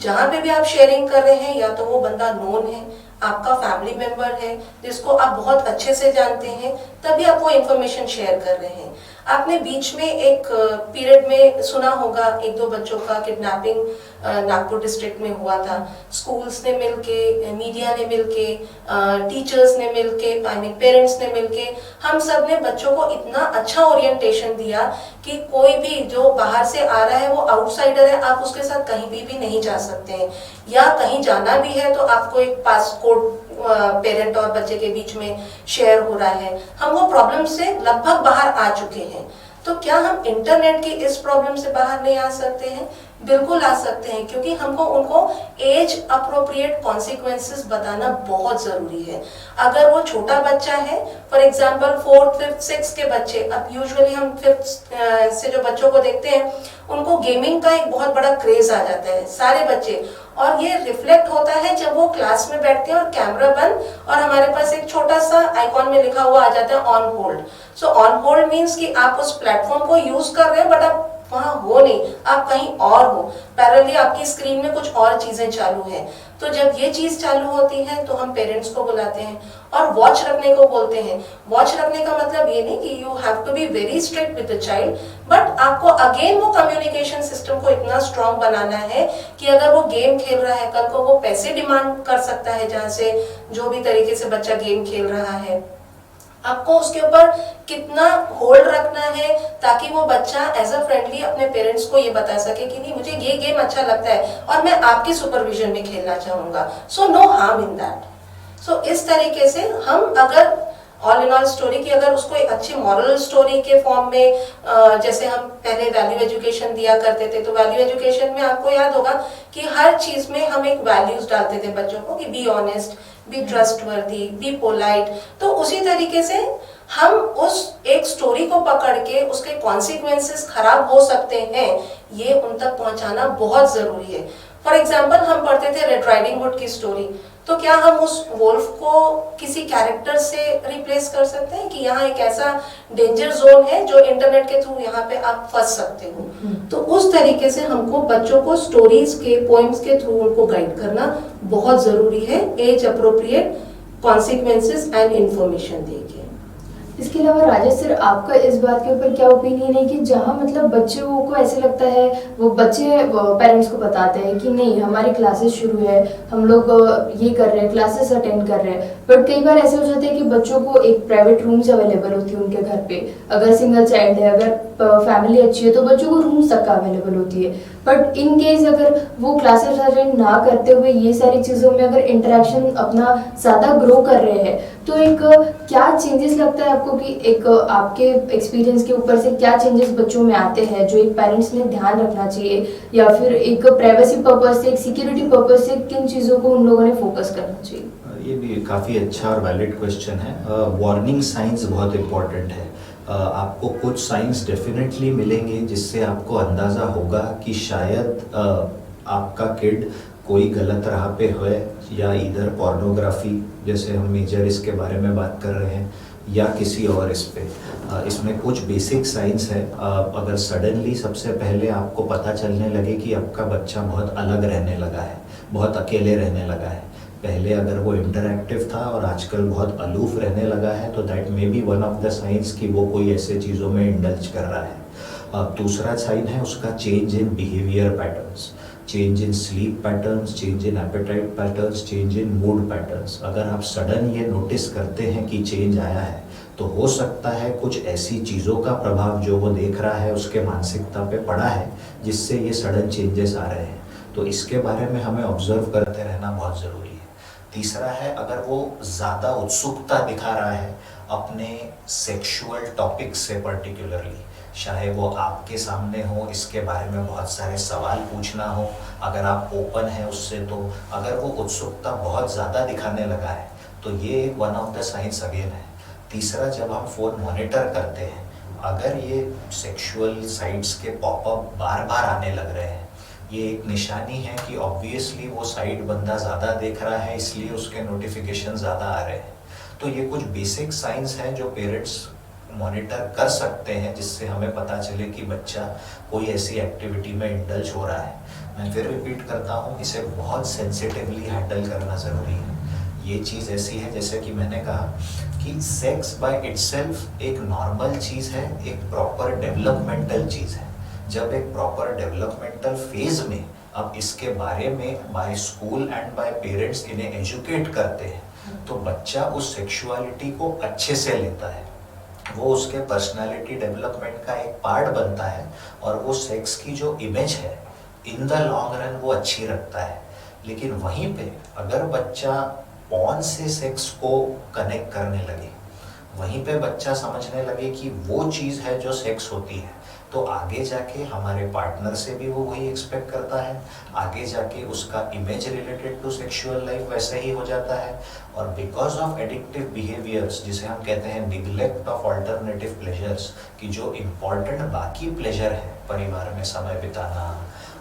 [SPEAKER 3] जहां पे भी आप शेयरिंग कर रहे हैं, या तो वो बंदा नोन है, आपका फैमिली मेंबर है जिसको आप बहुत अच्छे से जानते हैं, तभी आप वो इन्फॉर्मेशन शेयर कर रहे हैं। आपने बीच में एक पीरियड में सुना होगा, एक दो बच्चों का किडनैपिंग नागपुर डिस्ट्रिक्ट में हुआ था। स्कूल्स ने मिलके, मीडिया ने मिलके, टीचर्स ने मिलके, आई मीन पेरेंट्स ने मिलके, हम सब ने बच्चों को इतना अच्छा ओरिएंटेशन दिया कि कोई भी जो बाहर से आ रहा है वो आउटसाइडर है, आप उसके साथ कहीं भी नहीं जा सकते हैं, या कहीं जाना भी है तो आपको एक पासपोर्ट पेरेंट और बच्चे के बीच में शेयर हो रहा है। हम वो प्रॉब्लम से लगभग बाहर आ चुके हैं। तो क्या हम इंटरनेट की इस प्रॉब्लम से बाहर नहीं आ सकते हैं? बिल्कुल आ सकते हैं, क्योंकि हमको उनको एज अप्रोप्रिएट कॉन्सिक्वेंसेस बताना बहुत जरूरी है। अगर वो छोटा बच्चा है, for example 4th, 5th, 6th के बच्चे, अब यूजुअली हम 5th से जो बच्चों को देखते हैं उनको गेमिंग का एक बहुत बड़ा क्रेज आ जाता है, सारे बच्चे, और ये रिफ्लेक्ट होता है जब वो क्लास में बैठते हैं और कैमरा बंद और हमारे पास एक छोटा सा आइकॉन में लिखा हुआ आ जाता है on hold. So on hold means कि आप उस प्लेटफॉर्म को यूज कर रहे हैं बट आप वहां हो नहीं, आप कहीं और हो, पैरेलली आपकी स्क्रीन में कुछ और चीजें चालू हैं। तो जब ये चीज चालू होती है तो हम पेरेंट्स को बुलाते हैं और वॉच रखने को बोलते हैं। वॉच रखने का मतलब ये नहीं कि you have to be very strict with the child, but आपको अगेन वो कम्युनिकेशन सिस्टम को इतना स्ट्रांग बनाना है कि अगर वो गेम खेल रहा है, कल को वो पैसे डिमांड कर सकता है, जहां से जो भी तरीके से बच्चा गेम खेल रहा है, आपको उसके ऊपर कितना होल्ड रखना है ताकि वो बच्चा एज अ फ्रेंडली अपने पेरेंट्स को ये बता सके कि नहीं, मुझे ये गेम अच्छा लगता है और मैं आपके सुपरविजन में खेलना चाहूंगा, so no harm in that. So इस तरीके से हम अगर ऑल इन ऑल स्टोरी की अगर उसको एक अच्छी मॉरल स्टोरी के फॉर्म में जैसे हम पहले वैल्यू एजुकेशन दिया करते थे, तो वैल्यू एजुकेशन में आपको याद होगा कि हर चीज में हम एक वैल्यूज डालते थे बच्चों को कि be honest, be trustworthy, be polite. तो उसी तरीके से हम उस एक स्टोरी को पकड़ के उसके कॉन्सिक्वेंसेस खराब हो सकते हैं, ये उन तक पहुंचाना बहुत जरूरी है। फॉर एग्जाम्पल हम पढ़ते थे रेड राइडिंग हुड की स्टोरी, तो क्या हम उस वोल्फ को किसी कैरेक्टर से रिप्लेस कर सकते हैं कि यहाँ एक ऐसा डेंजर जोन है जो इंटरनेट के थ्रू यहाँ पे आप फंस सकते हो? तो उस तरीके से हमको बच्चों को स्टोरीज के, पोएम्स के थ्रू उनको गाइड करना बहुत जरूरी है, age appropriate consequences and information देके।
[SPEAKER 1] इसके अलावा राजेश सर, आपका इस बात के ऊपर क्या ओपिनियन है कि जहाँ मतलब बच्चों को ऐसे लगता है, वो बच्चे पेरेंट्स को बताते हैं कि नहीं हमारी क्लासेस शुरू है, हम लोग ये कर रहे हैं, क्लासेस अटेंड कर रहे हैं, बट कई बार ऐसे हो जाते हैं कि बच्चों को एक प्राइवेट रूम्स अवेलेबल होती है उनके घर पे, अगर सिंगल चाइल्ड है, अगर फैमिली अच्छी है तो बच्चों को रूम्स तक अवेलेबल होती है, बट इन केस अगर वो क्लासेस अटेंड ना करते हुए ये सारी चीज़ों में अगर इंटरेक्शन अपना ज़्यादा ग्रो कर रहे हैं, तो एक क्या चेंजेस लगता है आपको कि एक आपके एक्सपीरियंस के ऊपर से क्या चेंजेस बच्चों में आते हैं जो एक पेरेंट्स ने ध्यान रखना चाहिए, या फिर एक प्राइवेसी पर्पस से, एक सिक्योरिटी पर्पस से किन चीज़ों को उन लोगों ने फोकस करना चाहिए?
[SPEAKER 2] ये भी काफ़ी अच्छा और वैलिड क्वेश्चन है। वार्निंग साइंस बहुत इम्पॉर्टेंट है। आपको कुछ साइंस डेफिनेटली मिलेंगे जिससे आपको अंदाज़ा होगा कि शायद आपका किड कोई गलत राह पे है, या इधर पोर्नोग्राफी जैसे हम मेजर इसके बारे में बात कर रहे हैं, या किसी और इस पे इसमें कुछ बेसिक साइंस है। अगर सडनली सबसे पहले आपको पता चलने लगे कि आपका बच्चा बहुत अलग रहने लगा है, बहुत अकेले रहने लगा है, पहले अगर वो इंटरैक्टिव था और आजकल बहुत अलूफ रहने लगा है, तो that may be one of the science कि वो कोई ऐसे चीज़ों में इंडल्ज कर रहा है। दूसरा साइन है उसका change in behaviour patterns, change in sleep patterns, change in appetite patterns, change in mood patterns. अगर आप सडन ये नोटिस करते हैं कि चेंज आया है, तो हो सकता है कुछ ऐसी चीज़ों का प्रभाव जो वो देख रहा है उसके मानसिकता पे पड़ा है, जिससे ये सडन चेंजेस आ रहे हैं। तो इसके बारे में हमें ऑब्जर्व करते रहना बहुत ज़रूरी है। तीसरा है, अगर वो ज़्यादा उत्सुकता दिखा रहा है अपने सेक्सुअल टॉपिक से पर्टिकुलरली, चाहे वो आपके सामने हो, इसके बारे में बहुत सारे सवाल पूछना हो, अगर आप ओपन हैं उससे, तो अगर वो उत्सुकता बहुत ज़्यादा दिखाने लगा है, तो ये one of the science again है। तीसरा, जब हम फ़ोन मॉनिटर करते हैं, अगर ये सेक्सुअल साइट्स के पॉपअप बार बार आने लग रहे हैं, ये एक निशानी है कि ऑब्वियसली वो साइट बंदा ज़्यादा देख रहा है, इसलिए उसके नोटिफिकेशन ज़्यादा आ रहे हैं। तो ये कुछ बेसिक साइंस हैं जो पेरेंट्स मॉनिटर कर सकते हैं, जिससे हमें पता चले कि बच्चा कोई ऐसी एक्टिविटी में इंडल्ज हो रहा है। मैं फिर रिपीट करता हूँ, इसे बहुत सेंसिटिवली हैंडल करना ज़रूरी है। ये चीज़ ऐसी है, जैसे कि मैंने कहा कि सेक्स बाय इटसेल्फ एक नॉर्मल चीज़ है, एक प्रॉपर डेवलपमेंटल चीज़ है। जब एक प्रॉपर डेवलपमेंटल फेज में अब इसके बारे में by school and by parents इन्हें एजुकेट करते हैं, तो बच्चा उस सेक्सुअलिटी को अच्छे से लेता है, वो उसके पर्सनालिटी डेवलपमेंट का एक पार्ट बनता है, और वो सेक्स की जो इमेज है इन द लॉन्ग रन वो अच्छी रखता है। लेकिन वहीं पे अगर बच्चा पॉर्न से सेक्स को कनेक्ट करने लगे, वहीं पे बच्चा समझने लगे कि वो चीज़ है जो सेक्स होती है, तो आगे जाके हमारे पार्टनर से भी वो वही एक्सपेक्ट करता है, आगे जाके उसका image related to sexual life वैसे ही हो जाता है। और बिकॉज ऑफ एडिक्टिव बिहेवियर्स, जिसे हम कहते हैं निग्लेक्ट ऑफ अल्टरनेटिव प्लेजर्स, कि जो इम्पॉर्टेंट बाकी प्लेजर है, परिवार में समय बिताना,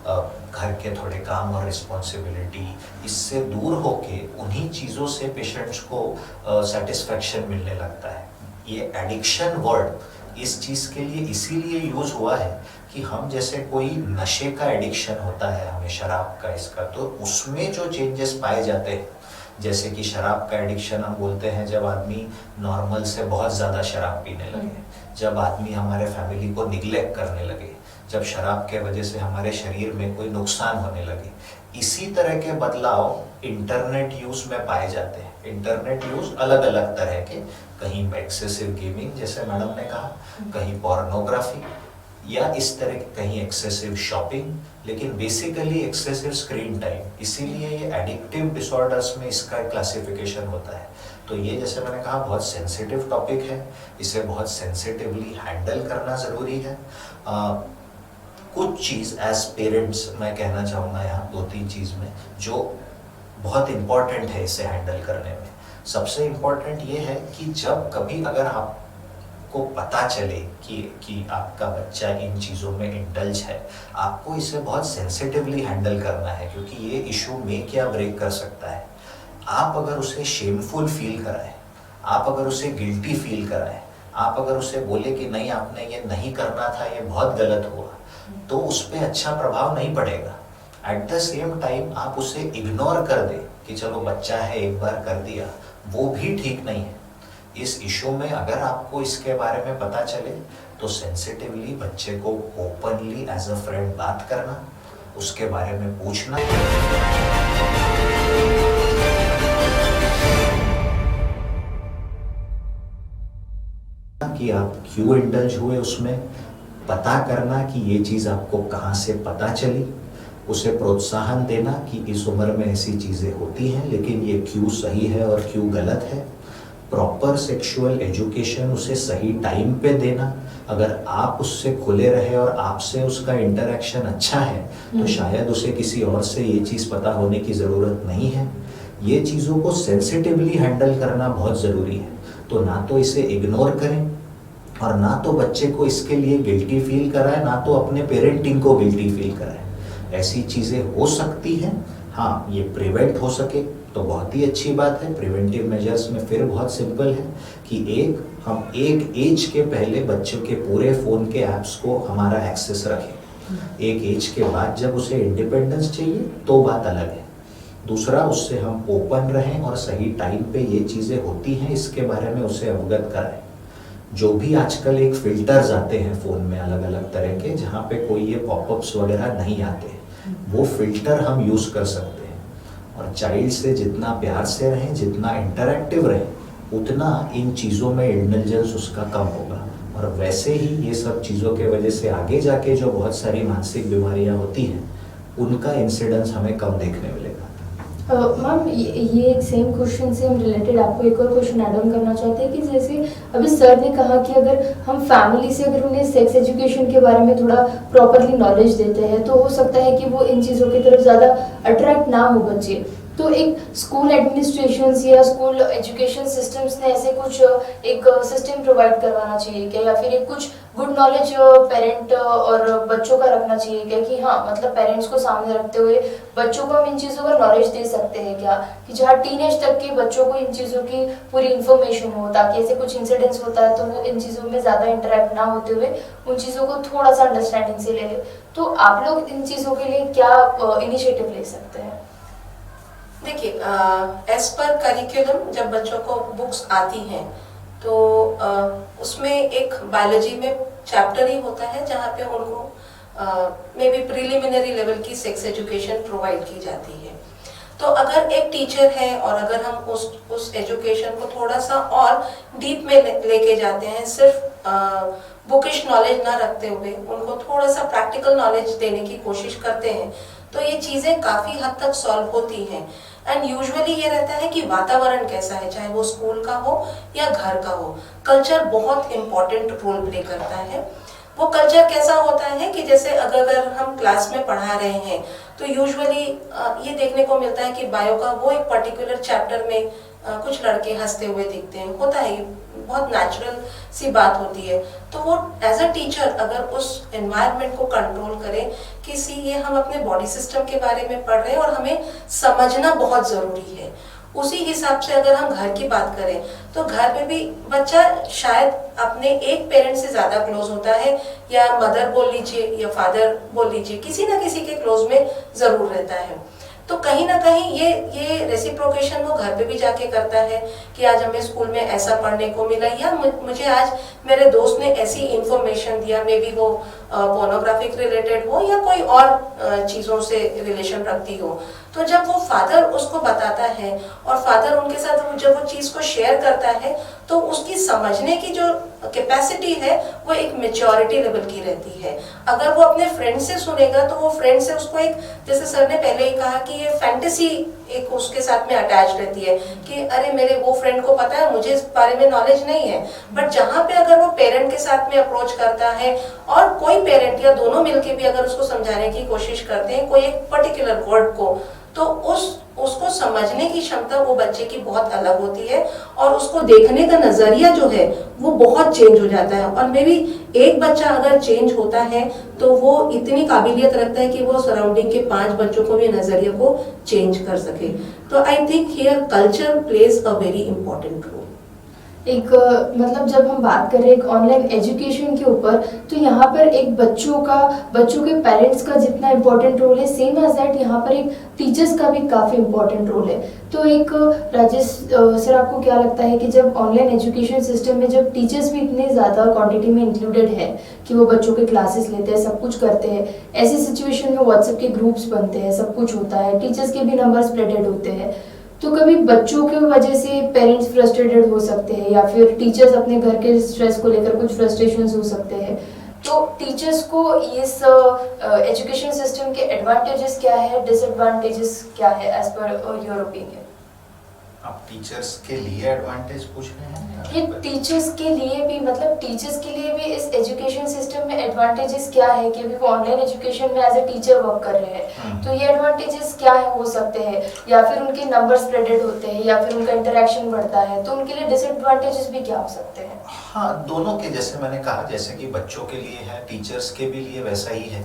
[SPEAKER 2] घर के थोड़े काम और रिस्पॉन्सिबिलिटी, इससे दूर होके उन्हीं चीज़ों से पेशेंट्स को सेटिस्फैक्शन मिलने लगता है। ये एडिक्शन वर्ड इस चीज़ के लिए इसीलिए यूज हुआ है कि हम जैसे कोई नशे का एडिक्शन होता है हमें शराब का, इसका, तो उसमें जो चेंजेस पाए जाते हैं, जैसे कि शराब का एडिक्शन हम बोलते हैं जब आदमी नॉर्मल से बहुत ज़्यादा शराब पीने लगे, जब आदमी हमारे फैमिली को निग्लेक्ट करने लगे, जब शराब के वजह से हमारे शरीर में कोई नुकसान होने लगे। इसी तरह के बदलाव इंटरनेट यूज में पाए जाते हैं। इंटरनेट यूज अलग अलग तरह के, कहीं एक्सेसिव गेमिंग जैसे मैडम ने कहा, कहीं पोर्नोग्राफी, या इस तरह की कहीं एक्सेसिव शॉपिंग, लेकिन बेसिकली एक्सेसिव स्क्रीन टाइम। इसीलिए ये एडिक्टिव डिसऑर्डर्स में इसका क्लासिफिकेशन होता है। तो ये जैसे मैंने कहा बहुत सेंसिटिव टॉपिक है, इसे बहुत सेंसिटिवली हैंडल करना ज़रूरी है। कुछ चीज़ एज पेरेंट्स मैं कहना चाहूँगा यहाँ 2-3 चीज़ में जो बहुत इम्पॉर्टेंट है इसे हैंडल करने में। सबसे इम्पॉर्टेंट ये है कि जब कभी अगर आपको पता चले कि आपका बच्चा इन चीज़ों में इंडल्ज है, आपको इसे बहुत सेंसिटिवली हैंडल करना है, क्योंकि ये इशू मेक या ब्रेक कर सकता है। आप अगर उसे शेमफुल फील कराएं, आप अगर उसे गिल्टी फील कराएं, आप अगर उसे बोले कि नहीं आपने ये नहीं करना था, ये बहुत गलत हुआ, तो उस पर अच्छा प्रभाव नहीं पड़ेगा। एट द सेम टाइम आप उसे इग्नोर कर दें कि चलो बच्चा है एक बार कर दिया, वो भी ठीक नहीं है। इस इशू में अगर आपको इसके बारे में पता चले तो सेंसिटिवली बच्चे को ओपनली एज अ फ्रेंड बात करना, उसके बारे में पूछना। कि आप क्यों इंडल्ज हुए, उसमें पता करना कि ये चीज़ आपको कहाँ से पता चली, उसे प्रोत्साहन देना कि इस उम्र में ऐसी चीज़ें होती हैं, लेकिन ये क्यों सही है और क्यों गलत है। प्रॉपर सेक्सुअल एजुकेशन उसे सही टाइम पे देना। अगर आप उससे खुले रहे और आपसे उसका इंटरेक्शन अच्छा है तो शायद उसे किसी और से ये चीज़ पता होने की ज़रूरत नहीं है। ये चीज़ों को सेंसिटिवली हैंडल करना बहुत ज़रूरी है। तो ना तो इसे इग्नोर करें और ना तो बच्चे को इसके लिए गिल्टी फील कराएं, ना तो अपने पेरेंटिंग को गिल्टी फील कराएं। ऐसी चीज़ें हो सकती हैं। हाँ, ये प्रिवेंट हो सके तो बहुत ही अच्छी बात है। प्रिवेंटिव मेजर्स में फिर बहुत सिंपल है कि हम एक एज के पहले बच्चों के पूरे फ़ोन के ऐप्स को हमारा एक्सेस रखें। एक एज के बाद जब उसे इंडिपेंडेंस चाहिए तो बात अलग है। दूसरा, उससे हम ओपन रहें और सही टाइम पे ये चीज़ें होती हैं इसके बारे में उसे अवगत कराएं। जो भी आजकल एक फिल्टर्स आते हैं फ़ोन में अलग अलग तरह के, जहाँ पे कोई ये पॉपअप्स वगैरह नहीं आते, वो फिल्टर हम यूज़ कर सकते हैं। और चाइल्ड से जितना प्यार से रहें, जितना इंटरैक्टिव रहें, उतना इन चीज़ों में इंडल्जेंस उसका कम होगा। और वैसे ही ये सब चीज़ों के वजह से आगे जाके जो बहुत सारी मानसिक बीमारियाँ होती हैं, उनका इंसिडेंस हमें कम देखने मिलेगा।
[SPEAKER 1] मैम, ये एक सेम क्वेश्चन से हम रिलेटेड आपको एक और क्वेश्चन ऐड ऑन करना चाहते हैं कि जैसे अभी सर ने कहा कि अगर हम फैमिली से अगर उन्हें सेक्स एजुकेशन के बारे में थोड़ा प्रॉपरली नॉलेज देते हैं तो हो सकता है कि वो इन चीज़ों की तरफ ज़्यादा अट्रैक्ट ना हो बच्चे। तो एक स्कूल एडमिनिस्ट्रेशंस या स्कूल एजुकेशन सिस्टम्स ने ऐसे कुछ एक सिस्टम प्रोवाइड करवाना चाहिए क्या, या फिर एक कुछ गुड नॉलेज पेरेंट और बच्चों का रखना चाहिए क्या कि हाँ मतलब पेरेंट्स को सामने रखते हुए बच्चों को हम इन चीज़ों का नॉलेज दे सकते हैं क्या, कि जहाँ टीनेज तक के बच्चों को इन चीज़ों की पूरी इन्फॉर्मेशन हो, ताकि ऐसे कुछ इंसिडेंट्स होता है तो वो इन चीज़ों में ज़्यादा इंटरेक्ट ना होते हुए उन चीज़ों को थोड़ा सा अंडरस्टैंडिंग से ले ले। तो आप लोग इन चीज़ों के लिए क्या इनिशिएटिव ले सकते हैं?
[SPEAKER 3] देखिए, एज पर करिकुलम जब बच्चों को बुक्स आती हैं तो उसमें एक बायोलॉजी में चैप्टर ही होता है जहाँ पे उनको मे बी प्रिलिमिनरी लेवल की सेक्स एजुकेशन प्रोवाइड की जाती है। तो अगर एक टीचर है और अगर हम उस एजुकेशन को थोड़ा सा और डीप में लेके जाते हैं, सिर्फ बुकिश नॉलेज ना रखते हुए उनको थोड़ा सा प्रैक्टिकल नॉलेज देने की कोशिश करते हैं, तो ये चीज़ें काफ़ी हद तक सॉल्व होती हैं। एंड यूजुअली ये रहता है कि वातावरण कैसा है, चाहे वो स्कूल का हो या घर का हो, कल्चर बहुत इम्पोर्टेंट रोल प्ले करता है। वो कल्चर कैसा होता है कि जैसे अगर हम क्लास में पढ़ा रहे हैं तो यूजुअली ये देखने को मिलता है कि बायो का वो एक पर्टिकुलर चैप्टर में कुछ लड़के हंसते हुए दिखते हैं, होता है, बहुत नेचुरल सी बात होती है। तो वो एज अ टीचर अगर उस एनवायरनमेंट को कंट्रोल करें कि सी ये हम अपने बॉडी सिस्टम के बारे में पढ़ रहे हैं और हमें समझना बहुत ज़रूरी है, उसी हिसाब से अगर हम घर की बात करें तो घर में भी बच्चा शायद अपने एक पेरेंट से ज़्यादा क्लोज होता है, या मदर बोल लीजिए या फादर बोल लीजिए, किसी ना किसी के क्लोज में ज़रूर रहता है। तो कहीं ना कहीं ये रेसिप्रोकेशन वो घर पे भी जाके करता है कि आज हमें स्कूल में ऐसा पढ़ने को मिला, या मुझे आज मेरे दोस्त ने ऐसी इंफॉर्मेशन दिया, मे बी वो पोर्नोग्राफिक रिलेटेड हो या कोई और चीज़ों से रिलेशन रखती हो। तो जब वो फादर उसको बताता है और फादर उनके साथ जब वो चीज़ को शेयर करता है तो उसकी समझने की जो कैपेसिटी है वो एक मेच्योरिटी लेवल की रहती है। अगर वो अपने फ्रेंड से सुनेगा तो वो फ्रेंड से उसको एक, जैसे सर ने पहले ही कहा कि ये फैंटेसी एक उसके साथ में अटैच रहती है कि अरे मेरे वो फ्रेंड को पता है, मुझे इस बारे में नॉलेज नहीं है। बट जहाँ पे अगर वो पेरेंट के साथ में अप्रोच करता है और कोई पेरेंट या दोनों मिलके भी अगर उसको समझाने की कोशिश करते हैं कोई एक पर्टिकुलर वर्ड को, तो उसको समझने की क्षमता वो बच्चे की बहुत अलग होती है और उसको देखने का नजरिया जो है वो बहुत चेंज हो जाता है। और मे बी एक बच्चा अगर चेंज होता है तो वो इतनी काबिलियत रखता है कि वो सराउंडिंग के 5 बच्चों को भी नजरिया को चेंज कर सके। तो I think here culture plays a very important role.
[SPEAKER 1] एक मतलब जब हम बात करें एक ऑनलाइन एजुकेशन के ऊपर, तो यहाँ पर एक बच्चों के पेरेंट्स का जितना इम्पोर्टेंट रोल है, सेम एज दैट यहाँ पर एक टीचर्स का भी काफ़ी इम्पोर्टेंट रोल है। तो एक राजेश सर, आपको क्या लगता है कि जब ऑनलाइन एजुकेशन सिस्टम में जब टीचर्स भी इतने ज़्यादा क्वांटिटी में इंक्लूडेड है कि वो बच्चों के क्लासेस लेते हैं, सब कुछ करते हैं, ऐसी सिचुएशन में व्हाट्सएप के ग्रुप्स बनते हैं, सब कुछ होता है, टीचर्स के भी नंबर स्प्रेडेड होते हैं, तो कभी बच्चों की वजह से पेरेंट्स फ्रस्ट्रेटेड हो सकते हैं या फिर टीचर्स अपने घर के स्ट्रेस को लेकर कुछ फ्रस्ट्रेशंस हो सकते हैं। तो टीचर्स को इस एजुकेशन सिस्टम के एडवांटेजेस क्या है, डिसएडवांटेजेस क्या है एज पर योर ओपिनियन?
[SPEAKER 2] आप टीचर्स के लिए एडवांटेज पूछ रहे हैं?
[SPEAKER 1] ये टीचर्स के लिए भी, मतलब टीचर्स के लिए भी इस एजुकेशन सिस्टम में एडवांटेजेस क्या है कि अभी वो ऑनलाइन एजुकेशन में एज ए टीचर वर्क कर रहे हैं, तो ये एडवांटेजेस क्या है हो सकते हैं, या फिर उनके नंबर स्प्रेडेड होते हैं या फिर उनका इंटरेक्शन बढ़ता है, तो उनके लिए डिसएडवांटेजेस भी क्या हो सकते हैं?
[SPEAKER 2] हाँ, दोनों के, जैसे मैंने कहा, जैसे कि बच्चों के लिए है, टीचर्स के भी लिए वैसा ही है।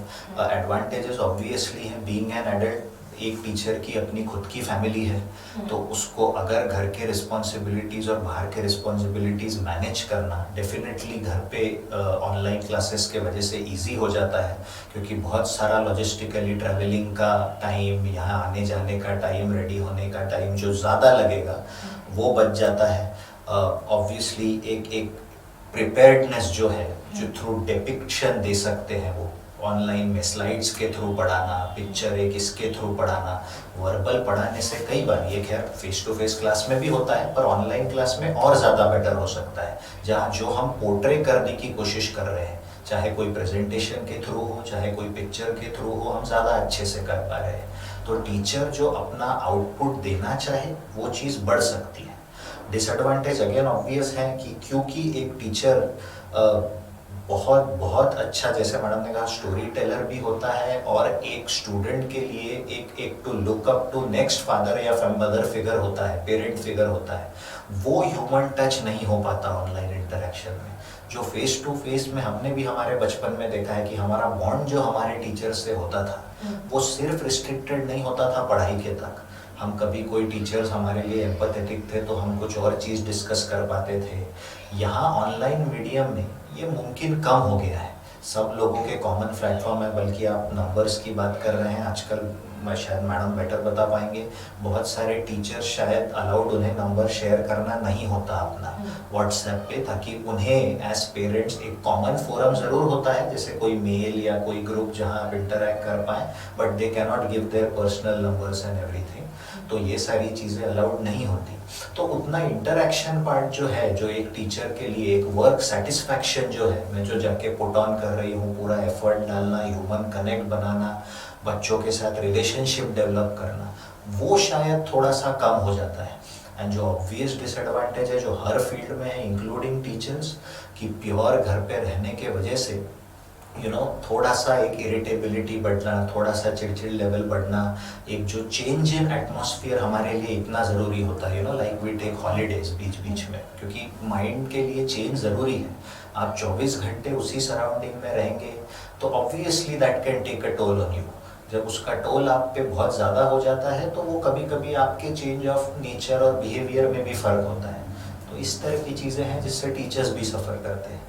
[SPEAKER 2] एडवांटेजेस ऑब्वियसली हैं। बीइंग एन एडल्ट, एक टीचर की अपनी खुद की फैमिली है, तो उसको अगर घर के रिस्पॉन्सिबिलिटीज और बाहर के रिस्पॉन्सिबिलिटीज मैनेज करना डेफिनेटली घर पे ऑनलाइन क्लासेस के वजह से इजी हो जाता है, क्योंकि बहुत सारा लॉजिस्टिकली ट्रैवलिंग का टाइम, यहाँ आने जाने का टाइम, रेडी होने का टाइम जो ज़्यादा लगेगा वो बच जाता है। ऑब्वियसली एक प्रिपेयर्डनेस जो है, जो थ्रू डिपिक्शन दे सकते हैं, वो ऑनलाइन में स्लाइड्स के थ्रू पढ़ाना, पिक्चर एक इसके थ्रू पढ़ाना, वर्बल पढ़ाने से कई बार, ये खैर फेस टू फेस क्लास में भी होता है, पर ऑनलाइन क्लास में और ज़्यादा बेटर हो सकता है, जहाँ जो हम पोर्ट्रे करने की कोशिश कर रहे हैं, चाहे कोई प्रेजेंटेशन के थ्रू हो, चाहे कोई पिक्चर के थ्रू हो, हम ज़्यादा अच्छे से कर पा रहे हैं। तो टीचर जो अपना आउटपुट देना चाहे वो चीज़ बढ़ सकती है। डिसएडवांटेज अगेन ऑब्वियस है कि क्योंकि एक टीचर बहुत अच्छा, जैसे मैडम ने कहा, स्टोरी टेलर भी होता है, और एक स्टूडेंट के लिए एक to look up to next father या मदर फिगर होता है, पेरेंट फिगर होता है, वो ह्यूमन टच नहीं हो पाता ऑनलाइन इंटरेक्शन में। जो फेस टू फेस में हमने भी हमारे बचपन में देखा है कि हमारा बॉन्ड जो हमारे टीचर से होता था, वो सिर्फ रिस्ट्रिक्टेड नहीं होता था पढ़ाई के तक। हम कभी कोई टीचर्स हमारे लिए एम्पैथेटिक थे तो हम कुछ और चीज़ डिस्कस कर पाते थे। यहाँ ऑनलाइन मीडियम में ये मुमकिन कम हो गया है। सब लोगों के कॉमन प्लेटफॉर्म है, बल्कि आप नंबर्स की बात कर रहे हैं आजकल, मैं शायद मैडम बेटर बता पाएंगे, बहुत सारे टीचर्स शायद अलाउड उन्हें नंबर शेयर करना नहीं होता अपना व्हाट्सएप पे, ताकि उन्हें एज पेरेंट्स एक कॉमन फोरम ज़रूर होता है, जैसे कोई मेल या कोई ग्रुप जहां आप इंटरेक्ट कर पाएँ, but they can not give their personal numbers and everything. तो ये सारी चीज़ें अलाउड नहीं होती। तो उतना इंटरेक्शन पार्ट जो है, जो एक टीचर के लिए एक वर्क सेटिस्फैक्शन जो है, मैं जो जाके पुट ऑन कर रही हूँ, पूरा एफर्ट डालना, ह्यूमन कनेक्ट बनाना, बच्चों के साथ रिलेशनशिप डेवलप करना, वो शायद थोड़ा सा कम हो जाता है। एंड जो ऑब्वियस डिसएडवांटेज है जो हर फील्ड में है इंक्लूडिंग टीचर्स, कि प्योर घर पे रहने के वजह से थोड़ा सा एक इरिटेबिलिटी बढ़ना, थोड़ा सा चिड़चिड़ लेवल बढ़ना, एक जो चेंज इन एटमॉस्फेयर हमारे लिए इतना ज़रूरी होता है, लाइक वी टेक हॉलीडेज बीच बीच में, क्योंकि माइंड के लिए चेंज ज़रूरी है। आप 24 घंटे उसी सराउंडिंग में रहेंगे तो obviously that can take a toll on you. जब उसका टोल आप पे बहुत ज़्यादा हो जाता है तो वो कभी कभी आपके चेंज ऑफ नेचर और बिहेवियर में भी फ़र्क होता है। तो इस तरह की चीज़ें हैं जिससे टीचर्स भी सफ़र करते हैं।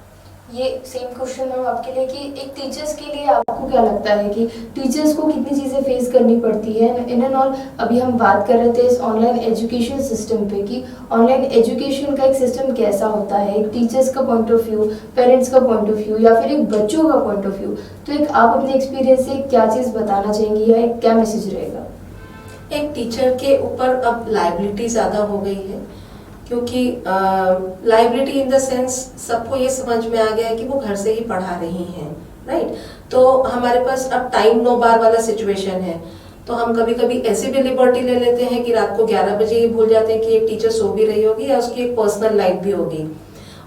[SPEAKER 1] ये सेम क्वेश्चन मैम आपके लिए कि एक टीचर्स के लिए आपको क्या लगता है कि टीचर्स को कितनी चीज़ें फेस करनी पड़ती है इन एंड ऑल। अभी हम बात कर रहे थे इस ऑनलाइन एजुकेशन सिस्टम पे कि ऑनलाइन एजुकेशन का एक सिस्टम कैसा होता है, एक टीचर्स का पॉइंट ऑफ व्यू, पेरेंट्स का पॉइंट ऑफ व्यू या फिर एक बच्चों का पॉइंट ऑफ व्यू। तो एक आप अपने एक्सपीरियंस से क्या चीज़ बताना चाहेंगी या एक क्या मैसेज रहेगा?
[SPEAKER 3] एक टीचर के ऊपर अब लाइबिलिटी ज़्यादा हो गई है, क्योंकि लाइबिलिटी इन द सेंस सबको ये समझ में आ गया है कि वो घर से ही पढ़ा रही हैं, राइट। तो हमारे पास अब टाइम नो बार वाला सिचुएशन है, तो हम कभी कभी ऐसी भी लिबर्टी ले लेते हैं कि रात को 11 बजे ही भूल जाते हैं कि एक टीचर सो भी रही होगी या उसकी एक पर्सनल लाइफ भी होगी।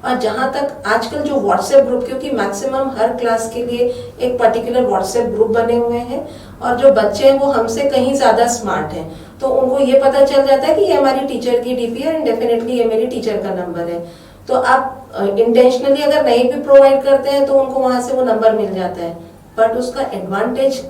[SPEAKER 3] और जहाँ तक आजकल जो व्हाट्सएप ग्रुप, क्योंकि मैक्सिमम हर क्लास के लिए एक पर्टिकुलर व्हाट्सएप ग्रुप बने हुए हैं और जो बच्चे हैं वो हमसे कहीं ज़्यादा स्मार्ट हैं, तो उनको ये पता चल जाता है कि ये हमारी टीचर की डीपी है एंड डेफिनेटली ये मेरी टीचर का नंबर है। तो आप इंटेंशनली अगर नहीं भी प्रोवाइड करते हैं तो उनको वहाँ से वो नंबर मिल जाता है। बट उसका एडवांटेज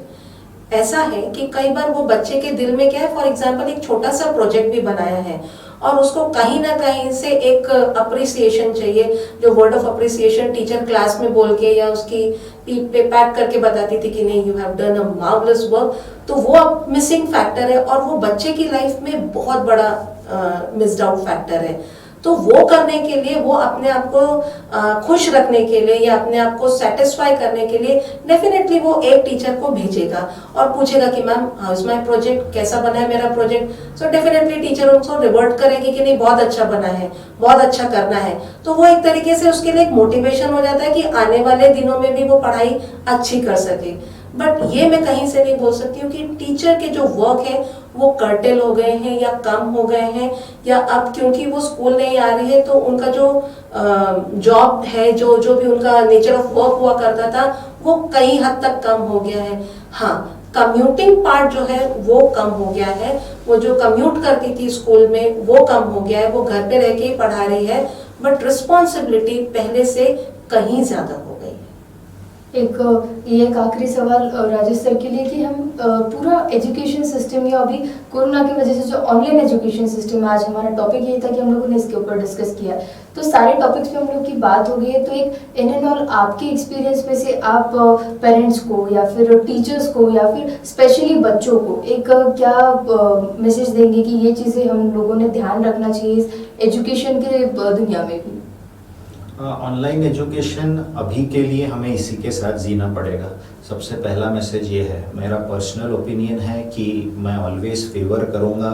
[SPEAKER 3] ऐसा है कि कई बार वो बच्चे के दिल में क्या है, फॉर एग्जाम्पल एक छोटा सा प्रोजेक्ट भी बनाया है और उसको कहीं ना कहीं से एक अप्रिसिएशन चाहिए, जो word of appreciation teacher class में बोल के या उसकी पीठ पे पैट करके बताती थी कि नहीं you have done a marvellous work, तो वो अब मिसिंग फैक्टर है और वो बच्चे की लाइफ में बहुत बड़ा मिस्ड आउट फैक्टर है। तो वो करने के लिए, वो अपने आप को खुश रखने के लिए या अपने आप को सेटिस्फाई करने के लिए डेफिनेटली वो एक टीचर को भेजेगा और पूछेगा कि ma'am how is my project, कैसा बना है मेरा प्रोजेक्ट। सो डेफिनेटली टीचर उनको रिवर्ट करेगी कि नहीं बहुत अच्छा बना है, बहुत अच्छा करना है। तो वो एक तरीके से उसके लिए एक मोटिवेशन हो जाता है कि आने वाले दिनों में भी वो पढ़ाई अच्छी कर सके। बट ये मैं कहीं से नहीं बोल सकती हूँ कि टीचर के जो वर्क है वो कर्टेल हो गए हैं या कम हो गए हैं, या अब क्योंकि वो स्कूल नहीं आ रही है तो उनका जो जॉब है, जो भी उनका नेचर ऑफ वर्क हुआ करता था वो कई हद तक कम हो गया है। हाँ, कम्यूटिंग पार्ट जो है वो कम हो गया है, वो जो कम्यूट करती थी स्कूल में वो कम हो गया है, वो घर पे रह के ही पढ़ा रही है। बट रिस्पॉन्सिबिलिटी पहले से कहीं ज्यादा हो गई है।
[SPEAKER 1] एक आखिरी सवाल राजेश सर के लिए कि हम पूरा एजुकेशन सिस्टम या अभी कोरोना की वजह से जो ऑनलाइन एजुकेशन सिस्टम है, आज हमारा टॉपिक यही था कि हम लोगों ने इसके ऊपर डिस्कस किया, तो सारे टॉपिक्स पे हम लोग की बात हो गई है। तो एक इन एंड ऑल आपके एक्सपीरियंस में से आप पेरेंट्स को या फिर टीचर्स को या फिर स्पेशली बच्चों को एक क्या मैसेज देंगे कि ये चीज़ें हम लोगों ने ध्यान रखना चाहिए इस एजुकेशन के दुनिया में भी?
[SPEAKER 2] ऑनलाइन एजुकेशन अभी के लिए हमें इसी के साथ जीना पड़ेगा। सबसे पहला मैसेज ये है, मेरा पर्सनल ओपिनियन है कि मैं ऑलवेज फेवर करूँगा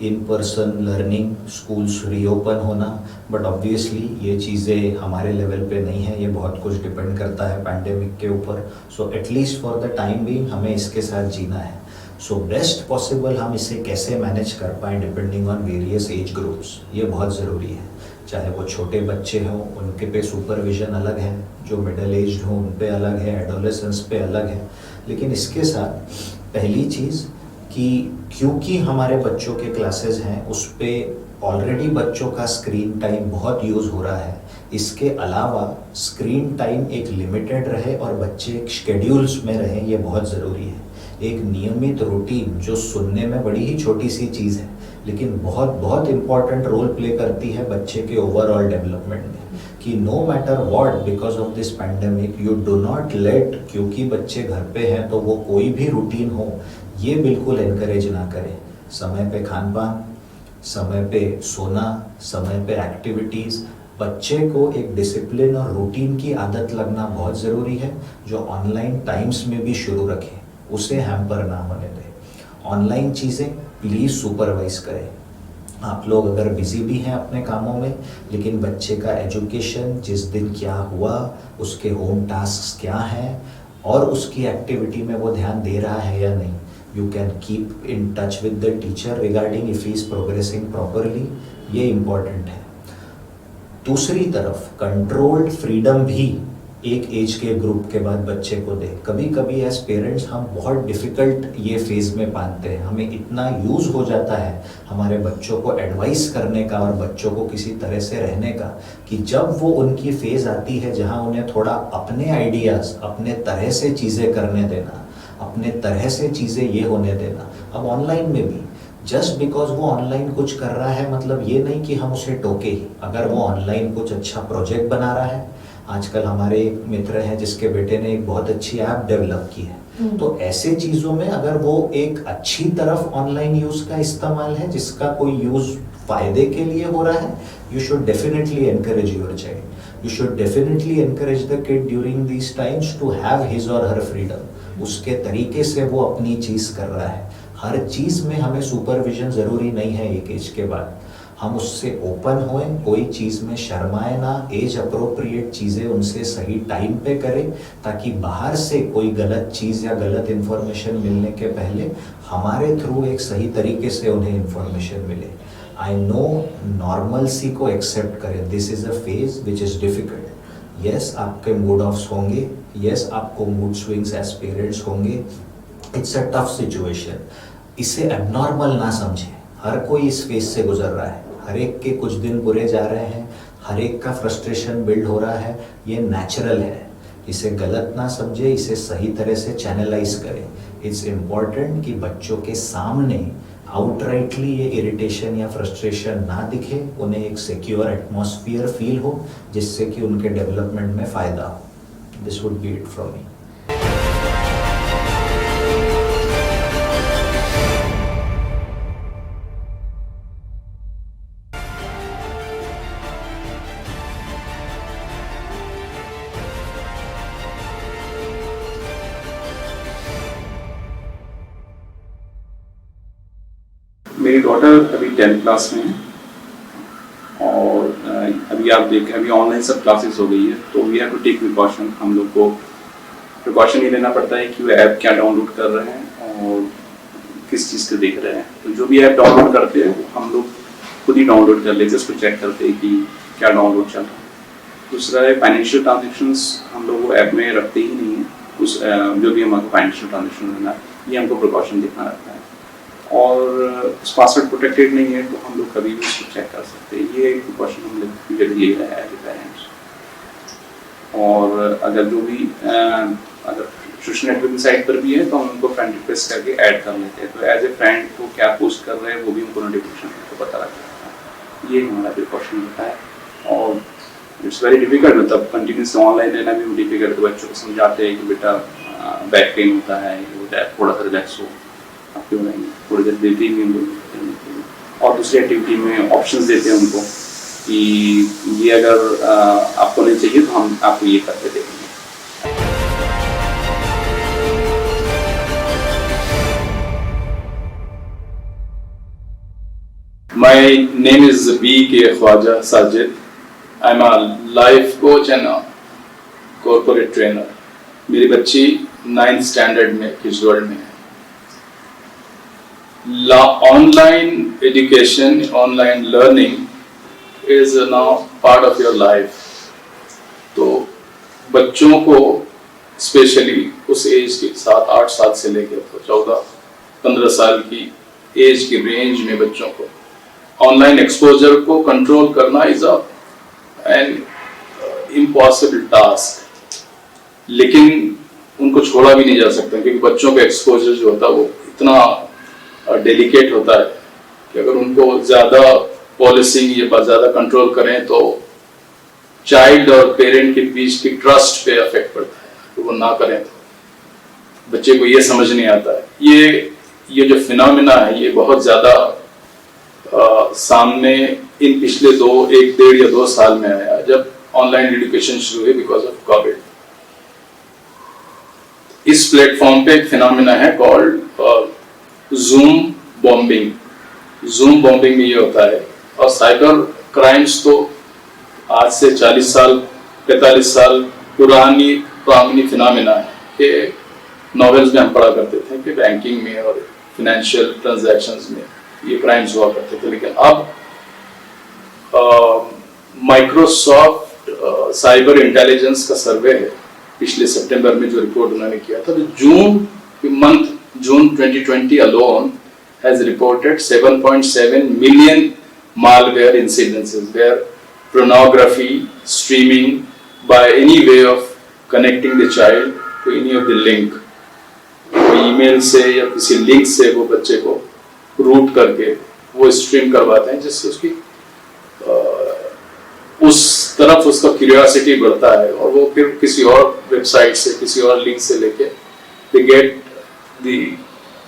[SPEAKER 2] in person learning, schools reopen होना, बट ऑब्वियसली ये चीज़ें हमारे लेवल पे नहीं है, ये बहुत कुछ डिपेंड करता है पैंडेमिक के ऊपर। So at least for the time being हमें इसके साथ जीना है। सो बेस्ट पॉसिबल हम इसे कैसे मैनेज कर पाएँ depending on various age groups, ये बहुत ज़रूरी है। चाहे वो छोटे बच्चे हों उनके पे सुपरविज़न अलग है, जो मिडिल एज्ड हों उन पे अलग है, एडोलेसेंस पे अलग है। लेकिन इसके साथ पहली चीज़ कि क्योंकि हमारे बच्चों के क्लासेस हैं उस पे ऑलरेडी बच्चों का स्क्रीन टाइम बहुत यूज़ हो रहा है, इसके अलावा स्क्रीन टाइम एक लिमिटेड रहे और बच्चे शेड्यूल्स में रहें, ये बहुत ज़रूरी है। एक नियमित रूटीन जो सुनने में बड़ी ही छोटी सी चीज़ है लेकिन बहुत बहुत इम्पॉर्टेंट रोल प्ले करती है बच्चे के ओवरऑल डेवलपमेंट में, कि no matter what because of this pandemic you do not let, क्योंकि बच्चे घर पे हैं तो वो कोई भी रूटीन हो ये बिल्कुल इनकरेज ना करें। समय पे खान पान, समय पे सोना, समय पे एक्टिविटीज़, बच्चे को एक डिसिप्लिन और रूटीन की आदत लगना बहुत ज़रूरी है, जो ऑनलाइन टाइम्स में भी शुरू रखें, उसे हैम्पर ना होने दें। ऑनलाइन चीज़ें प्लीज़ सुपरवाइज करें। आप लोग अगर बिजी भी हैं अपने कामों में, लेकिन बच्चे का एजुकेशन जिस दिन क्या हुआ, उसके होम टास्क क्या हैं, और उसकी एक्टिविटी में वो ध्यान दे रहा है या नहीं. You can keep in touch with the teacher regarding if he is progressing properly. ये इम्पॉर्टेंट है. दूसरी तरफ कंट्रोल्ड फ्रीडम भी एक एज के ग्रुप के बाद बच्चे को दे. कभी कभी एज पेरेंट्स हम बहुत डिफ़िकल्ट ये फेज़ में पाते हैं. हमें इतना यूज़ हो जाता है हमारे बच्चों को एडवाइस करने का और बच्चों को किसी तरह से रहने का कि जब वो उनकी फेज़ आती है जहां उन्हें थोड़ा अपने आइडियाज़ अपने तरह से चीज़ें करने देना, अपने तरह से चीज़ें ये होने देना. अब ऑनलाइन में भी जस्ट बिकॉज वो ऑनलाइन कुछ कर रहा है मतलब ये नहीं कि हम उसे टोके ही. अगर वो ऑनलाइन कुछ अच्छा प्रोजेक्ट बना रहा है, आजकल हमारे एक मित्र हैं जिसके बेटे ने एक बहुत अच्छी ऐप डेवलप की है, तो ऐसे चीज़ों में अगर वो एक अच्छी तरफ ऑनलाइन यूज़ का इस्तेमाल है जिसका कोई यूज़ फायदे के लिए हो रहा है, you should definitely encourage your child. You should definitely encourage the kid during these times to have his or her freedom. उसके तरीके से वो अपनी चीज़ कर रहा है. हर चीज़ में हमें सुपरविजन ज़रूरी नहीं है एक एज के बाद. हम उससे ओपन होएं, कोई चीज़ में शर्माए ना, एज अप्रोप्रिएट चीज़ें उनसे सही टाइम पे करें ताकि बाहर से कोई गलत चीज़ या गलत इन्फॉर्मेशन मिलने के पहले हमारे थ्रू एक सही तरीके से उन्हें इन्फॉर्मेशन मिले. आई नो नॉर्मलसी को एक्सेप्ट करें. This is a phase which is difficult. Yes, आपके मूड ऑफ्स होंगे. यस, आपको मूड स्विंग्स एज पेरेंट्स होंगे. It's a tough situation. इसे एबनॉर्मल ना समझें. हर कोई इस फेज से गुजर रहा है. हर एक के कुछ दिन बुरे जा रहे हैं. हर एक का फ्रस्ट्रेशन बिल्ड हो रहा है. ये नेचुरल है. इसे गलत ना समझे, इसे सही तरह से चैनलाइज करें. इट्स इम्पॉर्टेंट कि बच्चों के सामने आउटराइटली ये इरिटेशन या फ्रस्ट्रेशन ना दिखे. उन्हें एक सिक्योर एटमॉस्फियर फील हो जिससे कि उनके डेवलपमेंट में फ़ायदा हो. This would be it from me.
[SPEAKER 4] मेरी डॉटर अभी 10th क्लास में है और अभी आप देखें अभी ऑनलाइन सब क्लासेस हो गई है, तो we have to take precaution. हम लोग को प्रिकॉशन ये लेना पड़ता है कि वो ऐप क्या डाउनलोड कर रहे हैं और किस चीज़ को देख रहे हैं. तो जो भी ऐप डाउनलोड करते हैं हम लोग खुद ही डाउनलोड कर लेते हैं, उसको चेक करते हैं कि क्या डाउनलोड चल रहा है. दूसरा है फाइनेंशियल ट्रांजेक्शंस हम लोग वो ऐप में रखते ही नहीं हैं. उस जो भी हमारा फाइनेंशियल ट्रांजेक्शन होना ये हमको प्रिकॉशन देखना रहता है. और पासवर्ड प्रोटेक्टेड नहीं है तो हम लोग कभी भी उसको चेक कर सकते हैं. ये एक प्रिकॉशन हम लोग ले रहे हैं एज ए पेरेंट्स. और अगर जो भी अगर सोशल नेटवर्किंग साइट पर भी है तो हम उनको फ्रेंड रिक्वेस्ट करके ऐड कर लेते हैं. तो एज ए फ्रेंड वो क्या पोस्ट कर रहे हैं वो भी हमको नोटिफिकेशन को पता लग जाता है. ये हमारा प्रिकॉशन होता है. और इट्स वेरी डिफिकल्ट, मतलब कंटिन्यूस ऑनलाइन रहना भी डिफिकल्ट. तो बच्चों को समझाते हैं कि बेटा बैक पेन होता है, थोड़ा सा रिलैक्स हो, आप क्यों रहेंगे, थोड़ी देर देते ही नहीं. और दूसरी एक्टिविटी में ऑप्शंस देते हैं उनको कि ये अगर आपको नहीं चाहिए तो हम आपको ये करके देंगे. My name is B.K. Khwaja Sajid. I'm a life coach and a corporate trainer. मेरी बच्ची 9th स्टैंडर्ड में किशोर में है. Online education, online learning is now part of your life. तो बच्चों को स्पेशली उस एज के 7-8 साल से लेकर तो 14-15 साल की एज के रेंज में बच्चों को ऑनलाइन एक्सपोजर को कंट्रोल करना इज एन इम्पॉसिबल टास्क. लेकिन उनको छोड़ा भी नहीं जा सकता क्योंकि बच्चों का एक्सपोजर जो होता है वो इतना डेलिकेट होता है कि अगर उनको ज्यादा पॉलिसिंग या ज्यादा कंट्रोल करें तो चाइल्ड और पेरेंट के बीच की ट्रस्ट पे अफेक्ट पड़ता है. तो वो ना करें तो बच्चे को ये समझ नहीं आता है. ये जो फिनोमेना है ये बहुत ज्यादा सामने इन पिछले 1-1.5 या 2 साल में आया जब ऑनलाइन एजुकेशन शुरू हुई बिकॉज ऑफ कोविड. इस प्लेटफॉर्म पे एक फिनोमेना है called zoom bombing. Zoom bombing में ये होता है और साइबर क्राइम्स तो आज से 40 साल 45 साल पुरानी फिनोमेना है. के नॉवेल्स में हम पढ़ा करते थे कि बैंकिंग में और फिनेंशियल ट्रांजैक्शंस में ये क्राइम्स हुआ करते थे, लेकिन अब माइक्रोसॉफ्ट साइबर इंटेलिजेंस का सर्वे है पिछले सितंबर में जो रिपोर्ट उन्होंने किया था, तो जून 2020 alone has reported 7.7 million malware incidences where pornography streaming by any way of connecting the child to any of the link, email से या किसी लिंक से वो बच्चे को रूट करके वो स्ट्रीम करवाते हैं, जिससे उसकी उस तरफ उसका क्यूरियोसिटी बढ़ता है और वो फिर किसी और वेबसाइट से किसी और लिंक से लेके they get the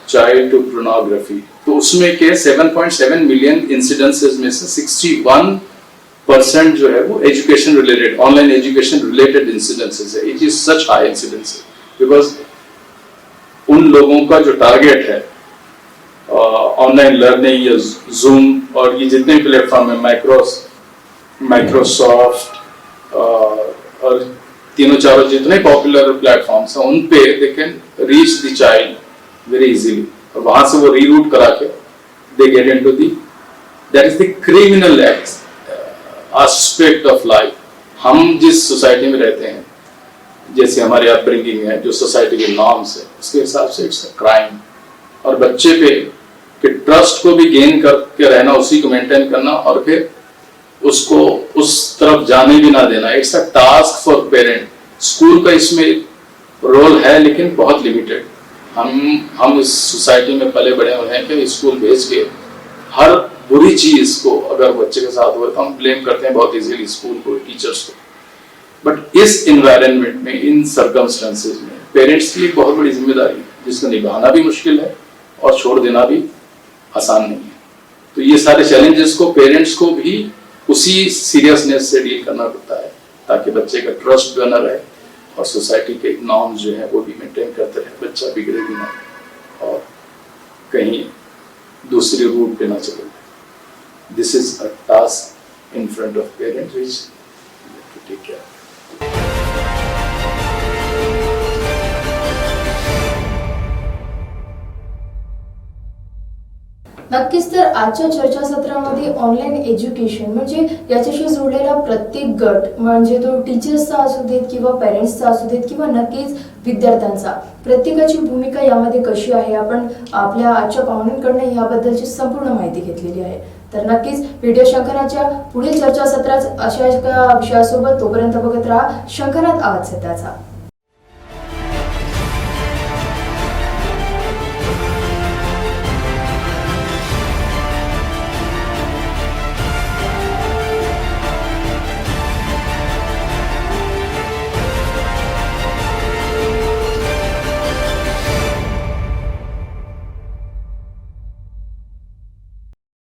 [SPEAKER 4] child to pornography. तो उसमें के 7.7 मिलियन इंसिडेंसेस में से 61% जो है वो education related, online education related incidences है। It is such high incidence because उन लोगों का जो टारगेट है ऑनलाइन लर्निंग या जूम और ये जितने प्लेटफॉर्म है, माइक्रोसॉफ्ट और तीनों चारों जितने पॉपुलर प्लेटफॉर्म्स हैं, उन पे they can reach the child very easily और वहां से वो रीरूट करा के they get into the that is the criminal aspect of life. हम जिस सोसाइटी में रहते हैं, जैसे हमारी अपब्रिंगिंग है, जो सोसाइटी के नॉर्म्स है, उसके हिसाब से इट्स अ क्राइम। और बच्चे पे कि ट्रस्ट को भी गेन करके रहना, उसी को मेंटेन करना और फिर उसको उस तरफ जाने भी ना देना, it's a task for parent. School का इसमें रोल है लेकिन बहुत लिमिटेड। हम इस सोसाइटी में पले बड़े हुए हैं कि स्कूल भेज के हर बुरी चीज को अगर बच्चे के साथ हुआ तो हम ब्लेम करते हैं बहुत इजीली स्कूल को, टीचर्स को। बट इस एनवायरनमेंट में, इन सर्कमस्टेंसेस में पेरेंट्स की एक बहुत बड़ी जिम्मेदारी है जिसको निभाना भी मुश्किल है और छोड़ देना भी आसान नहीं है। तो ये सारे चैलेंजेस को पेरेंट्स को भी उसी सीरियसनेस से डील करना पड़ता है ताकि बच्चे का ट्रस्ट बना रहे और सोसाइटी के नॉर्म्स जो है वो भी मेंटेन करते रहे, बच्चा बिगड़े भी ना और कहीं दूसरे रूट पे ना चले। This is a task in front of parents which to take care.
[SPEAKER 1] नक्कीच तर आजच्या चर्चासत्रामध्ये ऑनलाईन एज्युकेशन म्हणजे याच्याशी जोडलेला प्रत्येक गट, म्हणजे तो टीचर्सचा असू देत किंवा पेरेंट्सचा असू देत किंवा नक्कीच विद्यार्थ्यांचा, प्रत्येकाची भूमिका यामध्ये कशी आहे, आपण आपल्या आजच्या पाहुण्यांकडनं याबद्दलची संपूर्ण माहिती घेतलेली आहे। तर नक्कीच व्हिडिओ शंखनाच्या पुढील चर्चासत्रात अशा एका विषयासोबत तोपर्यंत बघत राहा शंखनात आवाज सध्याचा।